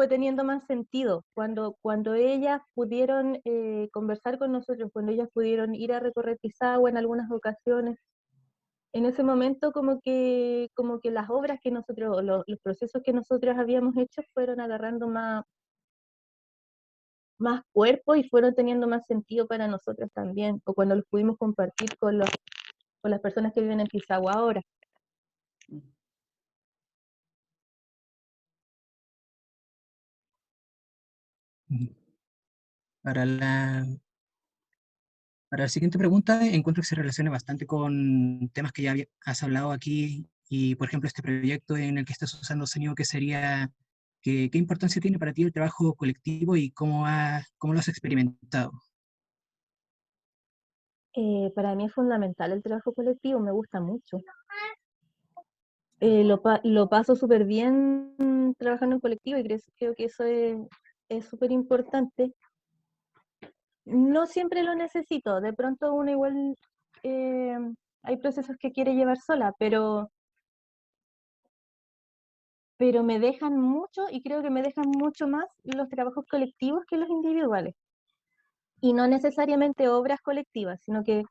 teniendo más sentido cuando ellas pudieron conversar con nosotros, cuando ellas pudieron ir a recorrer Pisagua en algunas ocasiones. En ese momento como que las obras que nosotros, los procesos que nosotros habíamos hecho fueron agarrando más cuerpo y fueron teniendo más sentido para nosotros también, o cuando los pudimos compartir con las personas que viven en Pisagua ahora. Para la siguiente pregunta, encuentro que se relaciona bastante con temas que ya has hablado aquí y, por ejemplo, este proyecto en el que estás usando sonido, que sería, ¿qué importancia tiene para ti el trabajo colectivo y cómo lo has experimentado? Para mí es fundamental el trabajo colectivo, me gusta mucho. Lo paso súper bien trabajando en colectivo y creo que eso es súper importante. No siempre lo necesito, de pronto uno igual hay procesos que quiere llevar sola, pero me dejan mucho y creo que me dejan mucho más los trabajos colectivos que los individuales. Y no necesariamente obras colectivas, sino que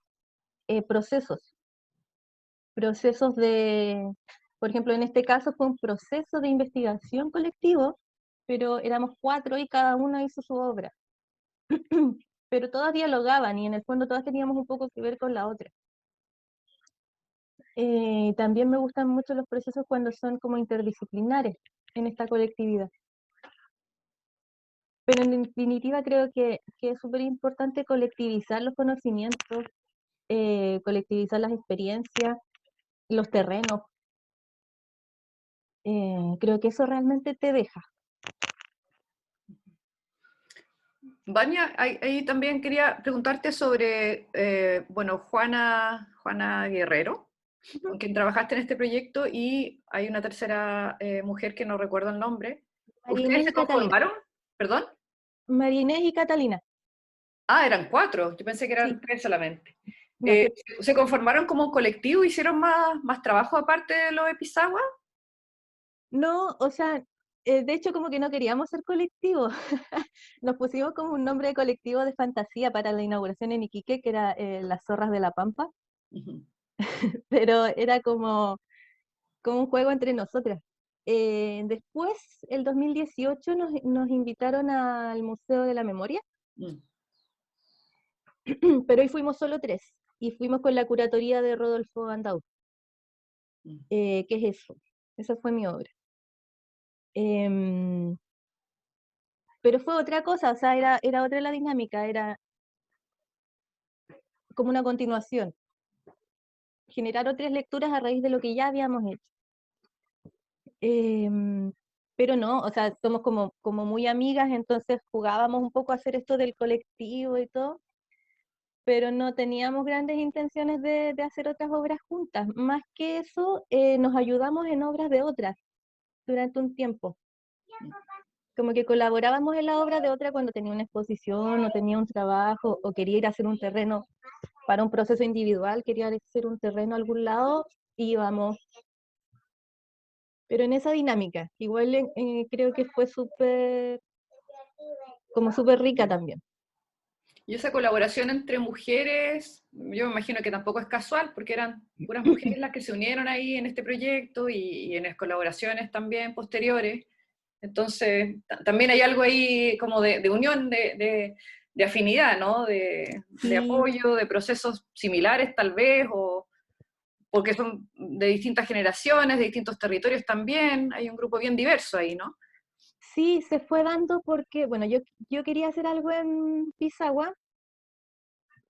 procesos por ejemplo, en este caso fue un proceso de investigación colectivo, pero éramos 4 y cada uno hizo su obra. Pero todas dialogaban y en el fondo todas teníamos un poco que ver con la otra. También me gustan mucho los procesos cuando son como interdisciplinares en esta colectividad. Pero en definitiva creo que es súper importante colectivizar los conocimientos, colectivizar las experiencias, los terrenos. Creo que eso realmente te deja. Vania, ahí también quería preguntarte sobre, bueno, Juana Guerrero, con quien trabajaste en este proyecto, y hay una tercera mujer que no recuerdo el nombre. María ¿Ustedes Inés se y Catalina. conformaron? ¿Perdón? María Inés y Catalina. Ah, eran 4, yo pensé que eran Sí, 3 solamente. no sé. ¿Se conformaron como un colectivo? ¿Hicieron más trabajo aparte de los de Pisagua? No, o sea, de hecho como que no queríamos ser colectivo. Nos pusimos como un nombre de colectivo de fantasía para la inauguración en Iquique, que era Las Zorras de la Pampa, Ujú. pero era como un juego entre nosotras. Después, el 2018, nos invitaron al Museo de la Memoria, Mm, pero hoy fuimos solo 3, y fuimos con la curatoría de Rodolfo Andau. mm. ¿Qué es eso? Esa fue mi obra. Em, pero fue otra cosa, o sea, era otra la dinámica, era como una continuación, generar otras lecturas a raíz de lo que ya habíamos hecho. Em, pero no, o sea, somos como muy amigas, entonces jugábamos un poco a hacer esto del colectivo y todo, pero no teníamos grandes intenciones de hacer otras obras juntas. Más que eso, nos ayudamos en obras de otras durante un tiempo. Como que colaborábamos en la obra de otra cuando tenía una exposición o tenía un trabajo o quería ir a hacer un terreno para un proceso individual, quería hacer un terreno a algún lado, íbamos. Pero en esa dinámica, igual creo que fue como súper rica también. Y esa colaboración entre mujeres, yo me imagino que tampoco es casual, porque eran puras mujeres las que se unieron ahí en este proyecto y en las colaboraciones también posteriores. Entonces, también hay algo ahí como de unión, de afinidad, ¿no? De Sí, apoyo, de procesos similares tal vez, o porque son de distintas generaciones, de distintos territorios también. Hay un grupo bien diverso ahí, ¿no? sí, se fue dando porque, bueno, yo quería hacer algo en Pisagua,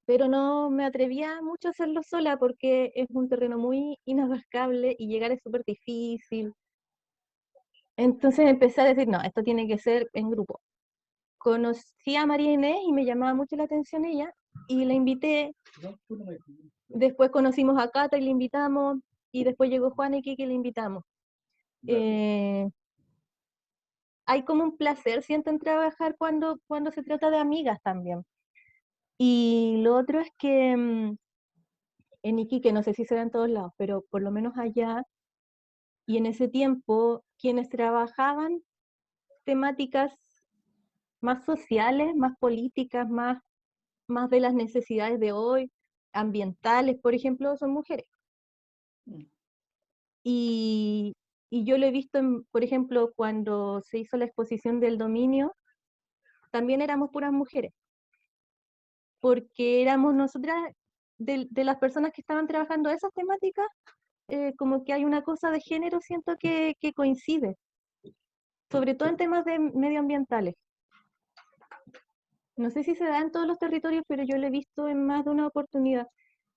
pero no me atrevía mucho a hacerlo sola porque es un terreno muy inabarcable y llegar es súper difícil. Entonces empecé a decir, no, esto tiene que ser en grupo. Conocí a María Inés y me llamaba mucho la atención ella y la invité. Después conocimos a Cata y la invitamos y después llegó Juan y Kiki y la invitamos. Eh, Hay como un placer, siento, en trabajar cuando se trata de amigas también. Y lo otro es que en Iquique, no sé si se da en todos lados, pero por lo menos allá y en ese tiempo, quienes trabajaban temáticas más sociales, más políticas, más de las necesidades de hoy, ambientales, por ejemplo, son mujeres. Mm. Y, y yo lo he visto, por ejemplo, cuando se hizo la exposición del dominio, también éramos puras mujeres, porque éramos nosotras, de las personas que estaban trabajando esas temáticas, como que hay una cosa de género, siento que coincide, sobre todo en temas de medioambientales. No sé si se da en todos los territorios, pero yo lo he visto en más de una oportunidad.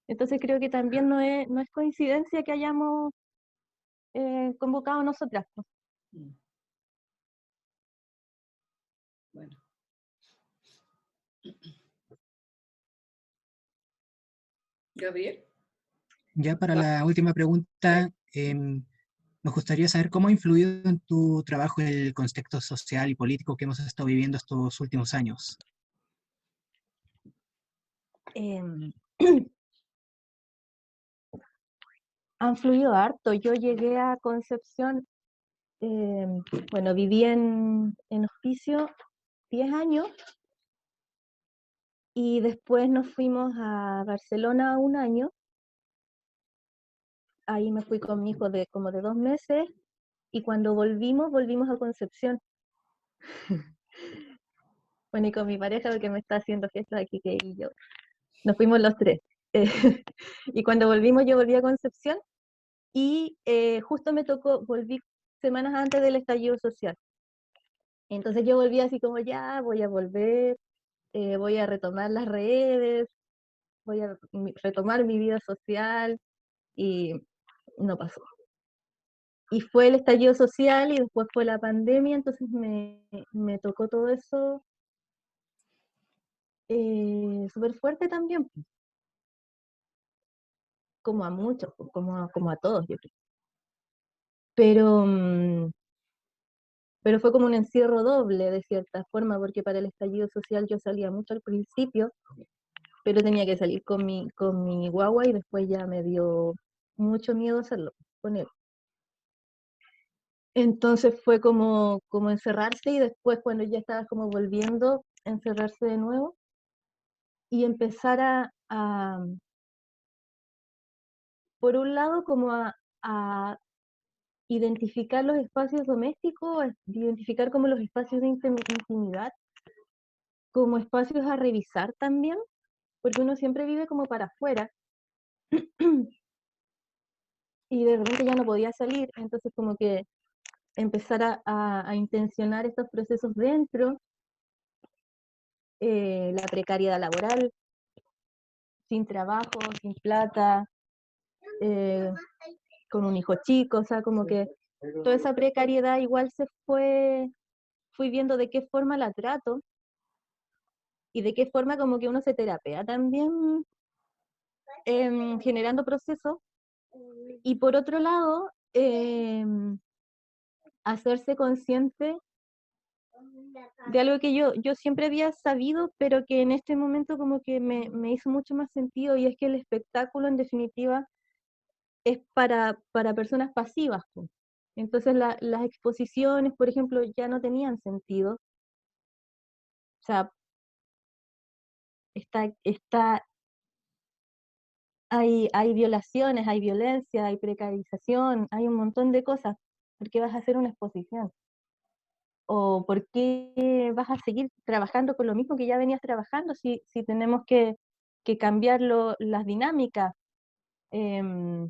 Entonces creo que también no es coincidencia que hayamos convocado nosotras, pues. Mm. Bueno. Gabriel. Ya para la última pregunta, nos gustaría saber cómo ha influido en tu trabajo el contexto social y político que hemos estado viviendo estos últimos años. Em, Han fluido harto. Yo llegué a Concepción, bueno, viví en Hospicio 10 años y después nos fuimos a Barcelona un año. Ahí me fui con mi hijo de como de 2 meses y cuando volvimos a Concepción. Bueno, y con mi pareja, porque me está haciendo fiestas aquí que y yo. Nos fuimos los 3. Eh, y cuando volvimos, yo volví a Concepción y justo me tocó, volví semanas antes del estallido social. Entonces yo volví así como ya, voy a volver, voy a retomar las redes, voy a retomar mi vida social y no pasó. Y fue el estallido social y después fue la pandemia, entonces me tocó todo eso súper fuerte también, como a muchos, pues, como a todos, yo creo. Pero fue como un encierro doble, de cierta forma, porque para el estallido social yo salía mucho al principio, pero tenía que salir con mi guagua y después ya me dio mucho miedo hacerlo con él. Entonces fue como encerrarse y después cuando ya estaba como volviendo, encerrarse de nuevo y empezar por un lado, como a identificar los espacios domésticos, identificar como los espacios de intimidad, como espacios a revisar también, porque uno siempre vive como para afuera y de repente ya no podía salir, entonces como que empezar a intencionar estos procesos dentro, la precariedad laboral, sin trabajo, sin plata, con un hijo chico, o sea, como que toda esa precariedad igual fui viendo de qué forma la trato y de qué forma como que uno se terapea también generando procesos. Y por otro lado, hacerse consciente de algo que yo siempre había sabido, pero que en este momento como que me hizo mucho más sentido, y es que el espectáculo en definitiva es para personas pasivas, pues. Entonces las exposiciones, por ejemplo, ya no tenían sentido. O sea, hay violaciones, hay violencia, hay precarización, hay un montón de cosas. ¿Por qué vas a hacer una exposición? ¿O por qué vas a seguir trabajando con lo mismo que ya venías trabajando si tenemos que cambiar las dinámicas? Em,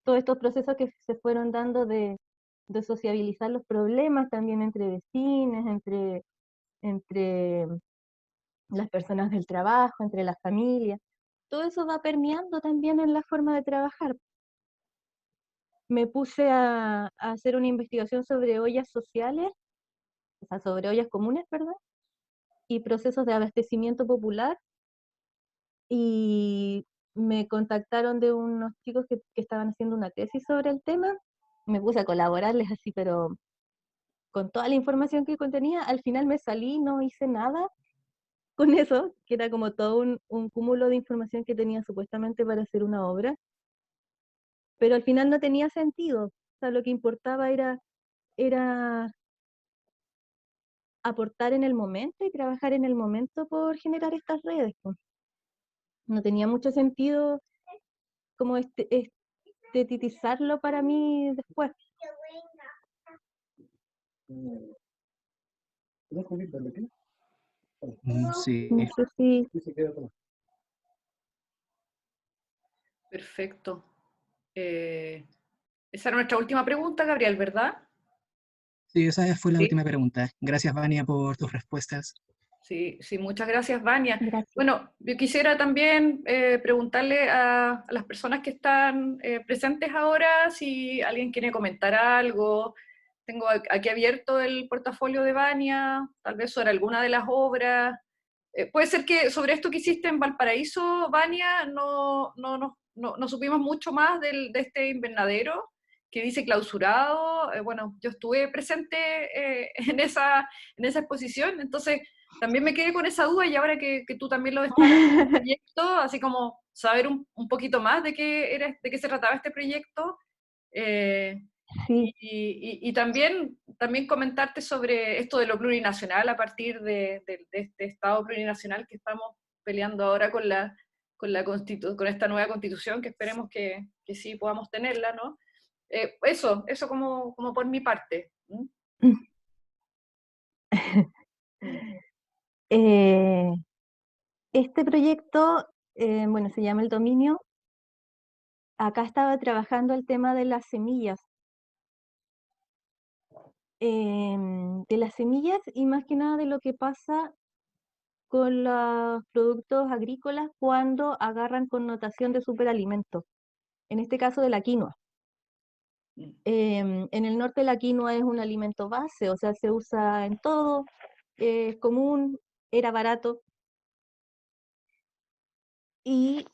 Todos estos procesos que se fueron dando de sociabilizar los problemas también entre vecinos, entre las personas del trabajo, entre las familias, todo eso va permeando también en la forma de trabajar. Me puse a hacer una investigación sobre ollas sociales, o sea, sobre ollas comunes, perdón, y procesos de abastecimiento popular, y me contactaron de unos chicos que estaban haciendo una tesis sobre el tema. Me puse a colaborarles así, pero con toda la información que contenía. Al final me salí, no hice nada con eso, que era como todo un cúmulo de información que tenía supuestamente para hacer una obra, pero al final no tenía sentido. O sea, lo que importaba era aportar en el momento y trabajar en el momento por generar estas redes, pues. No tenía mucho sentido como estetizarlo para mí después. Sí. No sé si... Perfecto. Esa era nuestra última pregunta, Gabriel, ¿verdad? Sí, esa fue la Sí. última pregunta. Gracias, Vania, por tus respuestas. Sí, sí, muchas gracias, Vania. Gracias. Bueno, yo quisiera también preguntarle a las personas que están presentes ahora si alguien quiere comentar algo. Tengo aquí abierto el portafolio de Vania, tal vez sobre alguna de las obras. Puede ser que sobre esto que hiciste en Valparaíso, Vania, no supimos mucho más de este invernadero que dice clausurado. Bueno, yo estuve presente en esa exposición, entonces también me quedé con esa duda, y ahora que tú también lo estás en el proyecto, así como saber un poquito más de qué se trataba este proyecto. Sí. Y también comentarte sobre esto de lo plurinacional a partir de este Estado plurinacional que estamos peleando ahora con con esta nueva constitución, que esperemos que sí podamos tenerla, ¿no? Eso como por mi parte. Este proyecto, bueno, se llama El Dominio. Acá estaba trabajando el tema de las semillas. De las semillas y más que nada de lo que pasa con los productos agrícolas cuando agarran connotación de superalimento. En este caso de la quinoa. En el norte la quinoa es un alimento base, o sea, se usa en todo, es común, era barato, Y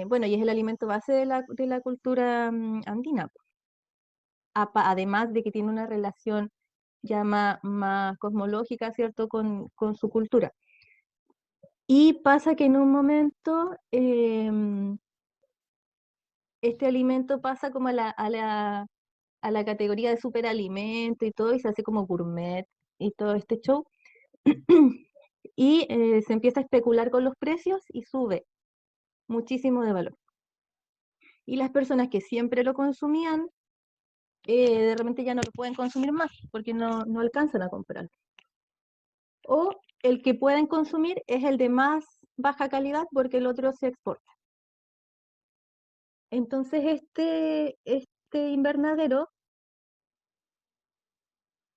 bueno, y es el alimento base de la cultura andina, además de que tiene una relación ya más cosmológica, ¿cierto?, con su cultura. Y pasa que en un momento este alimento pasa como a la categoría de superalimento y todo, y se hace como gourmet y todo este show. Y se empieza a especular con los precios y sube muchísimo de valor. Y las personas que siempre lo consumían, de repente ya no lo pueden consumir más porque no alcanzan a comprar. O el que pueden consumir es el de más baja calidad porque el otro se exporta. Entonces este invernadero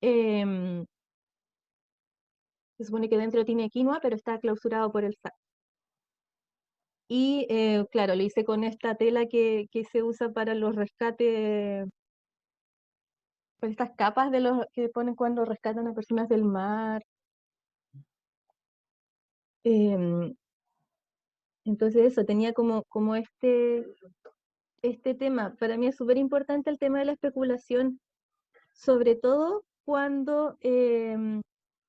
se supone que dentro tiene quinoa, pero está clausurado por el SAC. Y claro, lo hice con esta tela que se usa para los rescates, pues estas capas de los que ponen cuando rescatan a personas del mar. Em, entonces eso, tenía como este tema. Para mí es súper importante el tema de la especulación, sobre todo cuando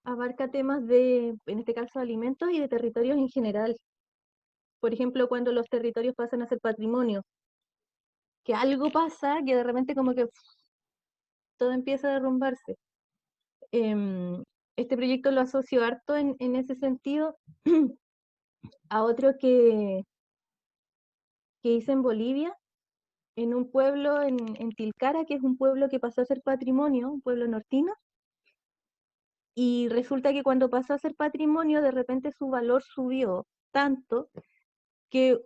abarca temas de, en este caso, alimentos y de territorios en general. Por ejemplo, cuando los territorios pasan a ser patrimonio, que algo pasa que de repente como que todo empieza a derrumbarse. Este proyecto lo asocio harto en ese sentido a otro que hice en Bolivia, en un pueblo en Tilcara, que es un pueblo que pasó a ser patrimonio, un pueblo nortino, y resulta que cuando pasó a ser patrimonio, de repente su valor subió tanto que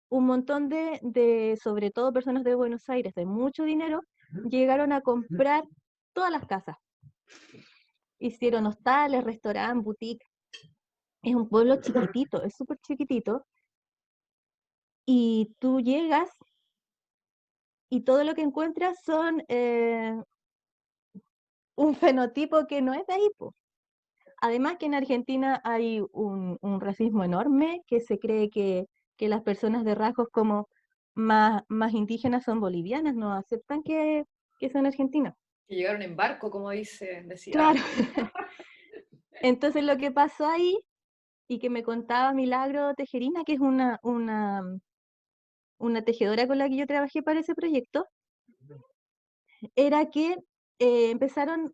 un montón sobre todo personas de Buenos Aires, de mucho dinero, llegaron a comprar todas las casas. Hicieron hostales, restaurantes, boutiques. Es un pueblo chiquitito, es súper chiquitito. Y tú llegas y todo lo que encuentras son un fenotipo que no es de ahí, po. Además que en Argentina hay un racismo enorme, que se cree que las personas de rasgos como más indígenas son bolivianas, no aceptan que son argentinas. Que llegaron en barco, como decía. Claro. Entonces lo que pasó ahí, y que me contaba Milagro Tejerina, que es una tejedora con la que yo trabajé para ese proyecto, era que empezaron,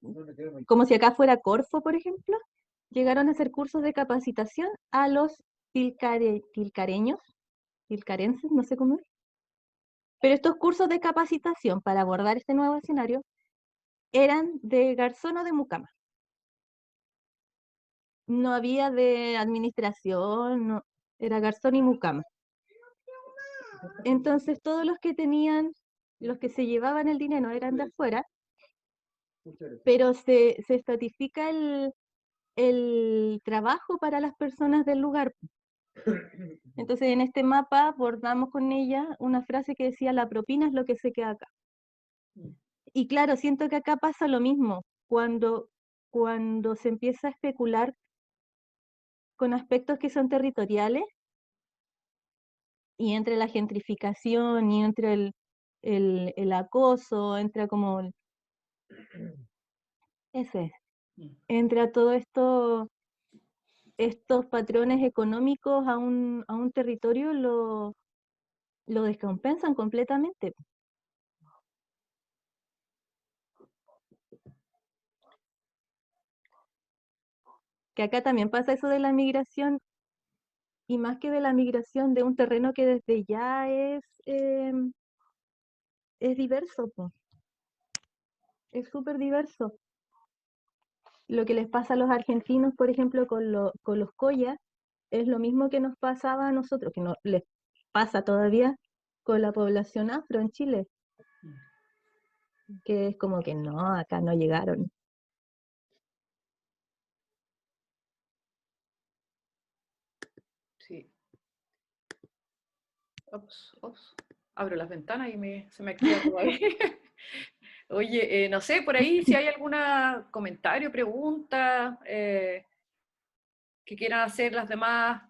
como si acá fuera Corfo, por ejemplo, llegaron a hacer cursos de capacitación a los tilcareños, tilcarenses, no sé cómo es. Pero estos cursos de capacitación para abordar este nuevo escenario eran de garzón o de mucama. No había de administración, no, era garzón y mucama. Entonces todos los que tenían, los que se llevaban el dinero eran de afuera, pero se estratifica el trabajo para las personas del lugar. Entonces en este mapa abordamos con ella una frase que decía: la propina es lo que se queda acá. Y claro, siento que acá pasa lo mismo, cuando se empieza a especular con aspectos que son territoriales, y entre la gentrificación y entre el acoso, entra como entra todo estos patrones económicos a un territorio, lo descompensan completamente. Que acá también pasa eso de la migración, y más que de la migración de un terreno que desde ya es diverso, po. Es súper diverso. Lo que les pasa a los argentinos, por ejemplo, con los collas, es lo mismo que nos pasaba a nosotros, que no les pasa todavía con la población afro en Chile, que es como que no, acá no llegaron. Sí. Ops. Abro las ventanas y se me activa todo ahí. Oye, no sé, por ahí si hay algún comentario, pregunta que quieran hacer las demás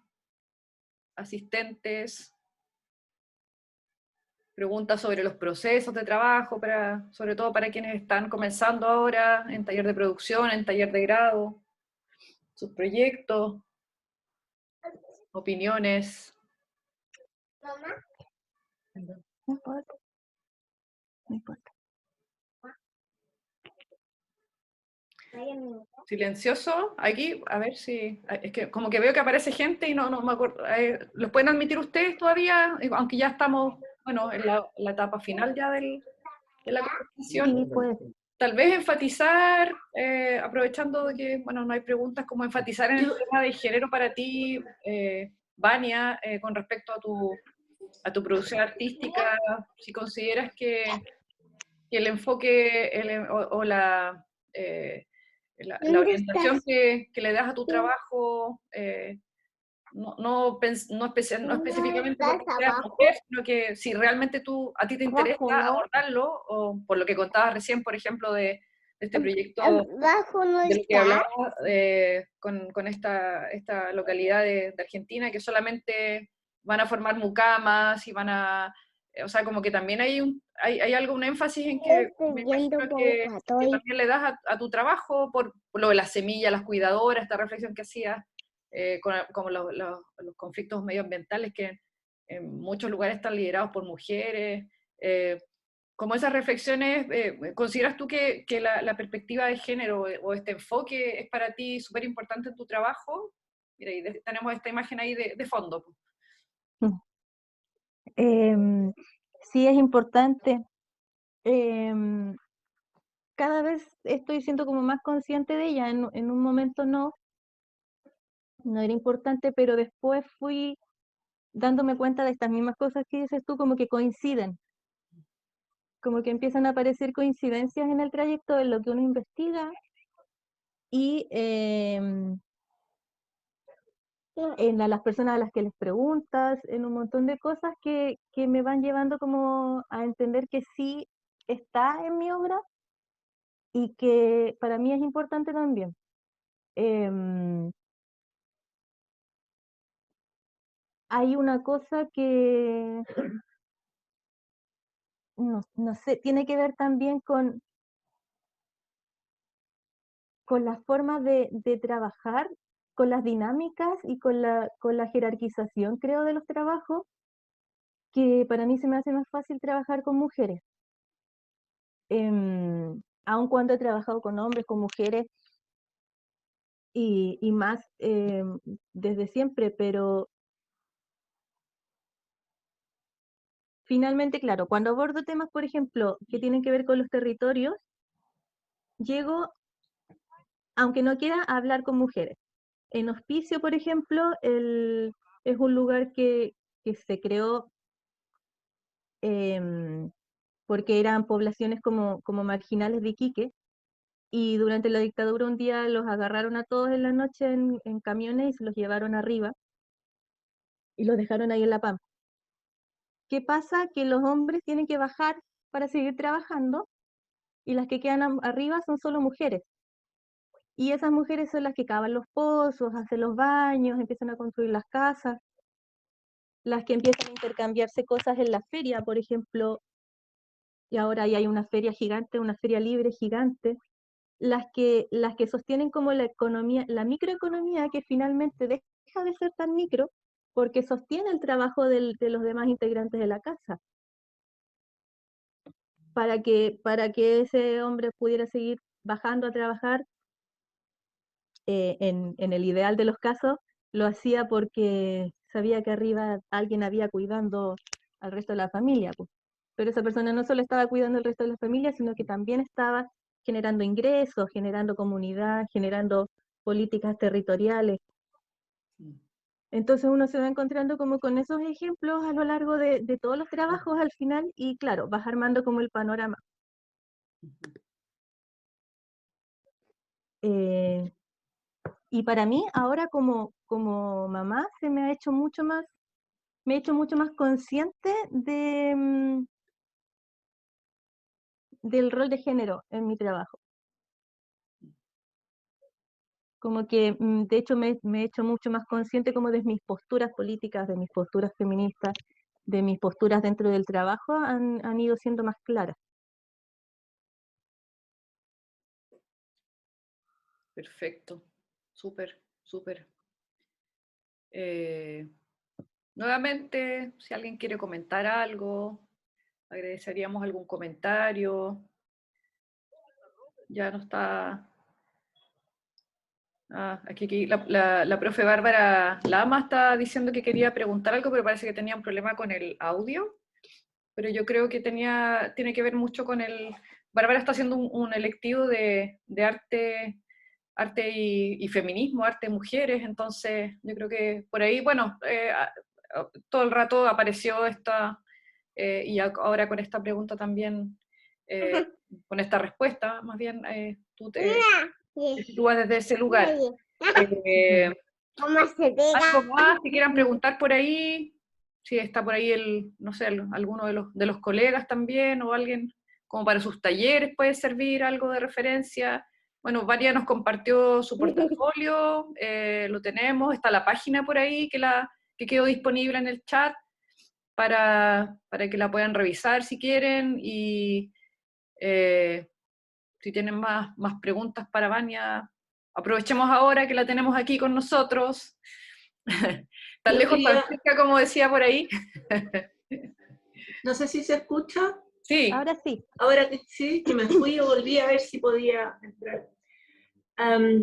asistentes, preguntas sobre los procesos de trabajo, sobre todo para quienes están comenzando ahora en taller de producción, en taller de grado, sus proyectos, opiniones. Mamá, No importa, no importa. vaya mi Silencioso, aquí, a ver si, es que como que veo que aparece gente y no me acuerdo, ¿los pueden admitir ustedes todavía? Aunque ya estamos, bueno, en la etapa final ya de la conversación. Sí, pues. Tal vez enfatizar, aprovechando de que, bueno, no hay preguntas, como enfatizar en el tema de género para ti, Vania, con respecto a tu producción artística, si consideras que el enfoque o la ¿Dónde orientación estás? que le das a tu trabajo, no específicamente ¿Estás porque seas abajo? mujer, sino que si realmente a ti te interesa Abajo, ¿no? abordarlo, o por lo que contabas recién, por ejemplo, de este proyecto, Abajo no de lo que está. hablaba con esta localidad de Argentina, que solamente van a formar mucamas y van a, o sea, como que también hay algo, un énfasis en que Estoy me viendo imagino que Bombatoy. también le das a tu trabajo por lo de las semillas, las cuidadoras, esta reflexión que hacías, como los conflictos medioambientales que en muchos lugares están liderados por mujeres. Como esas reflexiones, ¿consideras tú que la perspectiva de género o este enfoque es para ti súper importante en tu trabajo? Mira, y tenemos esta imagen ahí de fondo. Sí, es importante. Cada vez estoy siendo como más consciente de ella. En un momento no era importante, pero después fui dándome cuenta de estas mismas cosas que dices tú, como que coinciden, como que empiezan a aparecer coincidencias en el trayecto de lo que uno investiga y en las personas a las que les preguntas, en un montón de cosas que me van llevando como a entender que sí está en mi obra y que para mí es importante también. Hay una cosa que, no sé, tiene que ver también con las formas de trabajar, con las dinámicas y con la jerarquización, creo, de los trabajos, que para mí se me hace más fácil trabajar con mujeres. Aun cuando he trabajado con hombres, con mujeres y más desde siempre, pero finalmente, claro, cuando abordo temas, por ejemplo, que tienen que ver con los territorios, llego, aunque no quiera, a hablar con mujeres. En Hospicio, por ejemplo, es un lugar que se creó porque eran poblaciones como marginales de Iquique, y durante la dictadura un día los agarraron a todos en la noche en camiones y se los llevaron arriba y los dejaron ahí en La Pampa. ¿Qué pasa? Que los hombres tienen que bajar para seguir trabajando y las que quedan arriba son solo mujeres. Y esas mujeres son las que cavan los pozos, hacen los baños, empiezan a construir las casas, las que empiezan a intercambiarse cosas en la feria, por ejemplo, y ahora ahí hay una feria gigante, una feria libre gigante, las que sostienen como la economía, la microeconomía, que finalmente deja de ser tan micro, porque sostiene el trabajo de los demás integrantes de la casa. Para que ese hombre pudiera seguir bajando a trabajar, en el ideal de los casos, lo hacía porque sabía que arriba alguien había cuidando al resto de la familia, pues. Pero esa persona no solo estaba cuidando al resto de la familia, sino que también estaba generando ingresos, generando comunidad, generando políticas territoriales. Entonces uno se va encontrando como con esos ejemplos a lo largo de todos los trabajos al final, y claro, vas armando como el panorama. Y para mí ahora como mamá me he hecho mucho más consciente del rol de género en mi trabajo. Como que, de hecho, me he hecho mucho más consciente como de mis posturas políticas, de mis posturas feministas, de mis posturas dentro del trabajo, han ido siendo más claras. Perfecto, súper, súper. Nuevamente, si alguien quiere comentar algo, agradeceríamos algún comentario. Ya no está... aquí la profe Bárbara Lama está diciendo que quería preguntar algo, pero parece que tenía un problema con el audio. Pero yo creo que tiene que ver mucho con el... Bárbara está haciendo un electivo de arte y feminismo, arte de mujeres, entonces yo creo que por ahí, bueno, todo el rato apareció esta, y ahora con esta pregunta también, con esta respuesta, más bien tú te sitúas desde ese lugar. Algo más, si quieran preguntar por ahí, si está por ahí no sé, alguno de los colegas también, o alguien como para sus talleres puede servir algo de referencia. Bueno, Varia nos compartió su portafolio, lo tenemos, está la página por ahí que quedó disponible en el chat para que la puedan revisar si quieren, y si tienen más preguntas para Vania, aprovechemos ahora que la tenemos aquí con nosotros. Tan lejos, tan cerca, como decía por ahí. No sé si se escucha. Sí. Ahora sí. Ahora que sí, que me fui y volví a ver si podía entrar.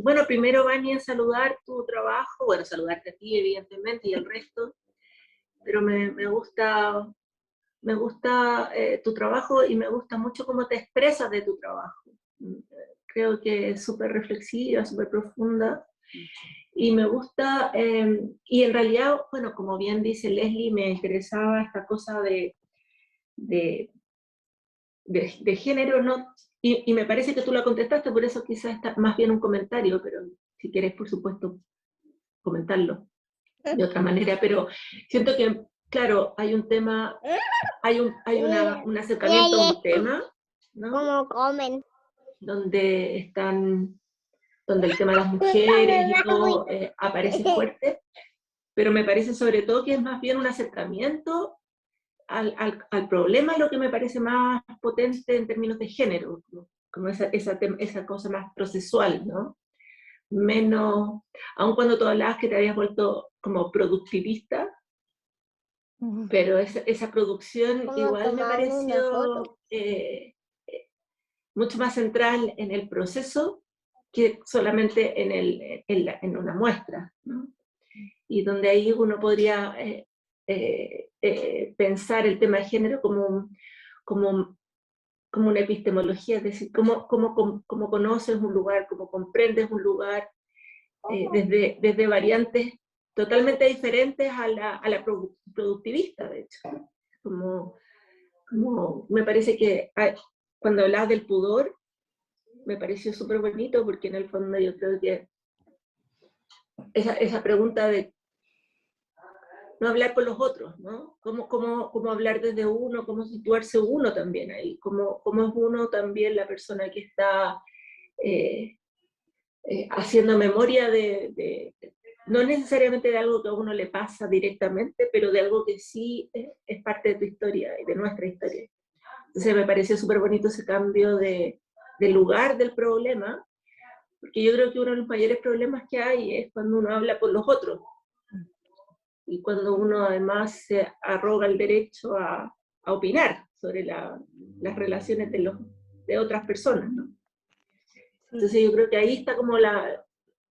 Bueno, primero, Vania, saludar tu trabajo, bueno, saludarte a ti, evidentemente, y al resto, pero me gusta tu trabajo y me gusta mucho cómo te expresas de tu trabajo. Creo que es súper reflexiva, súper profunda, y me gusta, y en realidad, bueno, como bien dice Leslie, me interesaba esta cosa de género, ¿no? Y me parece que tú la contestaste, por eso quizás está más bien un comentario, pero si quieres, por supuesto, comentarlo de otra manera, pero siento que, claro, hay un tema, hay un acercamiento a un tema, ¿no? ¿Cómo comen? Donde el tema de las mujeres y todo aparece fuerte, pero me parece sobre todo que es más bien un acercamiento al problema, lo que me parece más potente en términos de género, como esa cosa más procesual, ¿no? Menos, aun cuando tú hablabas que te habías vuelto como productivista, pero esa producción igual me pareció mucho más central en el proceso que solamente en una muestra, ¿no? Y donde ahí uno podría pensar el tema de género como una epistemología, es decir, cómo conoces un lugar, cómo comprendes un lugar, desde variantes totalmente diferentes a la productivista, de hecho. Como me parece que cuando hablabas del pudor, me pareció súper bonito, porque en el fondo yo creo que esa pregunta de no hablar con los otros, ¿no? Cómo hablar desde uno, cómo situarse uno también ahí, cómo es uno también la persona que está haciendo memoria no necesariamente de algo que a uno le pasa directamente, pero de algo que sí es parte de tu historia y de nuestra historia. Entonces me pareció súper bonito ese cambio de lugar del problema, porque yo creo que uno de los mayores problemas que hay es cuando uno habla por los otros, y cuando uno además se arroga el derecho a opinar sobre las relaciones de otras personas, ¿no? Entonces yo creo que ahí está como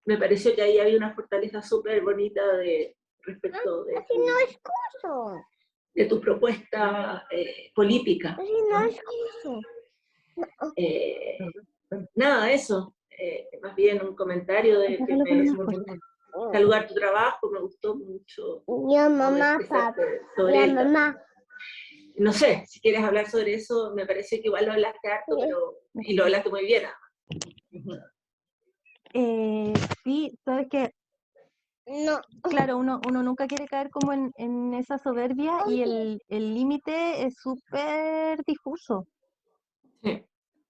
me pareció que ahí había una fortaleza súper bonita respecto de tu propuesta política. Nada, eso. Más bien un comentario de saludar tu trabajo, me gustó mucho. Yo, mamá, No sé, si quieres hablar sobre eso, me parece que igual lo hablaste harto, y lo hablaste muy bien. Sí, sabes que No. claro, uno nunca quiere caer como en esa soberbia, y el límite es súper difuso. Sí.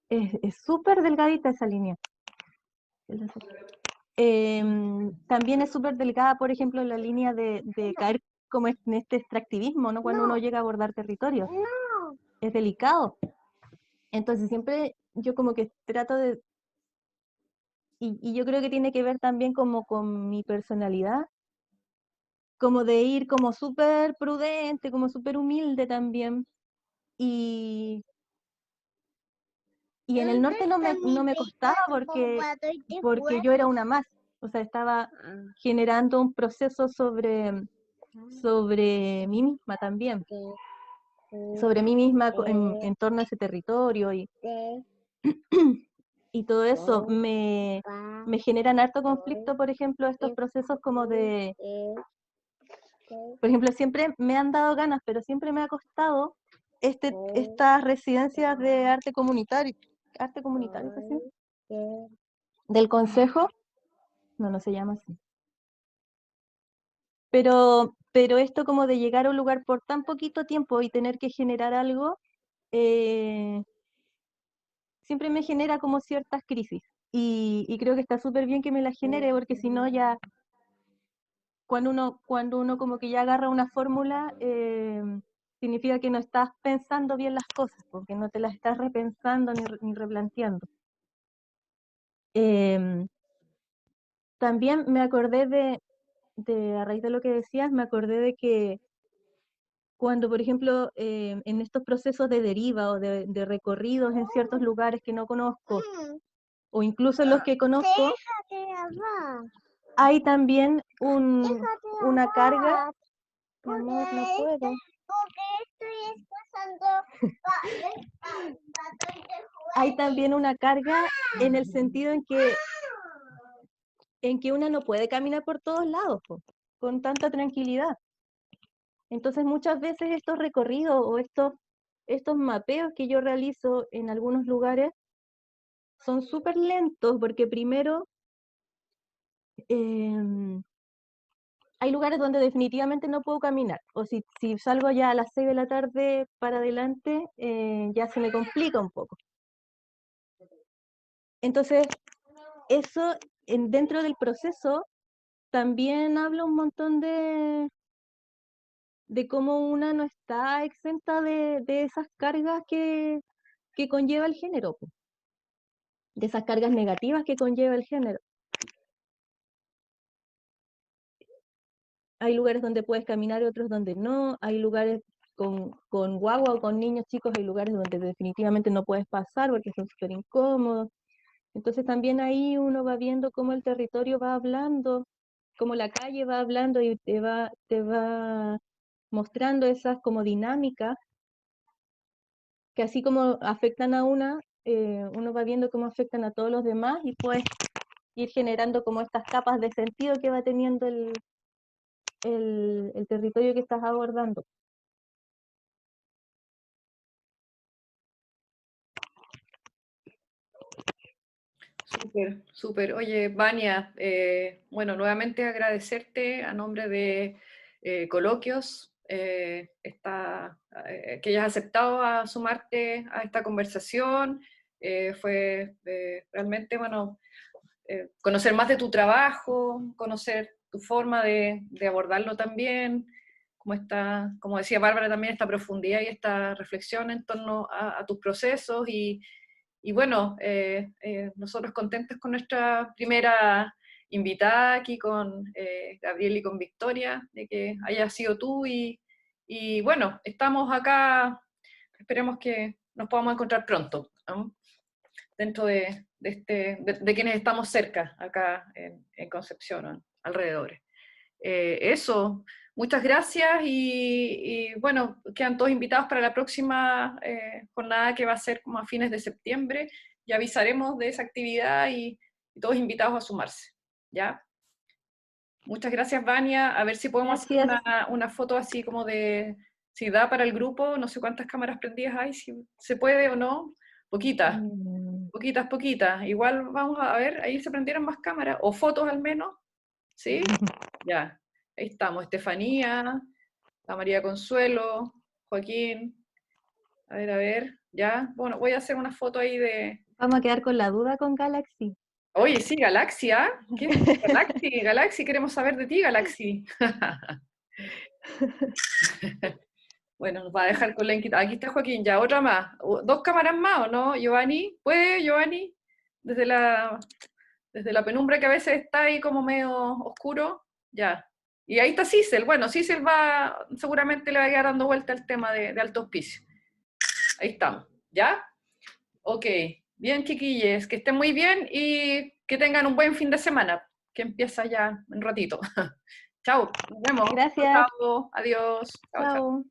Es súper delgadita esa línea. También es súper delgada, por ejemplo, la línea de caer como en este extractivismo, ¿no? Cuando uno llega a abordar territorio. Es delicado. Entonces siempre yo como que trato de... Y yo creo que tiene que ver también como con mi personalidad, como de ir como súper prudente, como súper humilde también. Y en el norte no me costaba porque yo era una más. O sea, estaba generando un proceso sobre mí misma también. Sobre mí misma en torno a ese territorio y todo eso me generan harto conflicto, por ejemplo, estos procesos como de, por ejemplo, siempre me han dado ganas, pero siempre me ha costado estas residencias de arte comunitario, ¿es así? Del consejo, no se llama así. Pero esto como de llegar a un lugar por tan poquito tiempo y tener que generar algo, siempre me genera como ciertas crisis. Y creo que está súper bien que me las genere, porque si no ya, cuando uno como que ya agarra una fórmula, significa que no estás pensando bien las cosas, porque no te las estás repensando ni replanteando. También me acordé a raíz de lo que decías, me acordé de que cuando, por ejemplo, en estos procesos de deriva o de recorridos en ciertos lugares que no conozco, o incluso en los que conozco, hay también una carga. Mi amor, no puedo. Hay también una carga en el sentido en que una no puede caminar por todos lados con tanta tranquilidad. Entonces muchas veces estos recorridos o estos mapeos que yo realizo en algunos lugares son súper lentos, porque primero hay lugares donde definitivamente no puedo caminar, o si salgo ya a las 6 de la tarde para adelante, ya se me complica un poco. Entonces, eso dentro del proceso también habla un montón de cómo una no está exenta de esas cargas que conlleva el género, de esas cargas negativas que conlleva el género. Hay lugares donde puedes caminar y otros donde no, hay lugares con guagua o con niños chicos, hay lugares donde definitivamente no puedes pasar porque son súper incómodos. Entonces también ahí uno va viendo cómo el territorio va hablando, cómo la calle va hablando y te va mostrando esas como dinámicas que así como afectan a uno va viendo cómo afectan a todos los demás y puedes ir generando como estas capas de sentido que va teniendo el territorio que estás abordando. Súper, súper. Oye, Vania, bueno, nuevamente agradecerte a nombre de Coloquios, que hayas aceptado a sumarte a esta conversación. Fue realmente, bueno, conocer más de tu trabajo, conocer tu forma de abordarlo también, como decía Bárbara, también esta profundidad y esta reflexión en torno a tus procesos y bueno, nosotros contentos con nuestra primera invitada aquí con Gabriel y con Victoria, de que haya sido tú y bueno, estamos acá, esperemos que nos podamos encontrar pronto, ¿no? Dentro de quienes estamos cerca acá en Concepción, ¿no? Alrededor. Eso, muchas gracias y bueno, quedan todos invitados para la próxima jornada que va a ser como a fines de septiembre y avisaremos de esa actividad y todos invitados a sumarse, ¿ya? Muchas gracias, Vania. A ver si podemos hacer una foto así como si da para el grupo, no sé cuántas cámaras prendidas hay, si se puede o no, poquitas, poquitas. Igual vamos a ver, ahí se prendieron más cámaras, o fotos al menos, ¿sí? Ya. Ahí estamos, Estefanía, la María Consuelo, Joaquín. A ver, ya. Bueno, voy a hacer una foto ahí de... Vamos a quedar con la duda con Galaxy. Oye, sí, Galaxy, ¿ah? ¿Qué es Galaxy? Galaxy, queremos saber de ti, Galaxy. Bueno, nos va a dejar con la inquietud. Aquí está Joaquín, ya, otra más. ¿Dos cámaras más o no, Giovanni? ¿Puede, Giovanni? Desde la penumbra que a veces está ahí como medio oscuro. Ya. Y ahí está Cicel. Bueno, Cicel seguramente le va a quedar dando vuelta el tema de alto auspicio. Ahí estamos. ¿Ya? Ok. Bien, chiquilles, que estén muy bien y que tengan un buen fin de semana, que empieza ya en un ratito. Chao, nos vemos. Gracias. Chao, adiós. Chao, chao. Chao.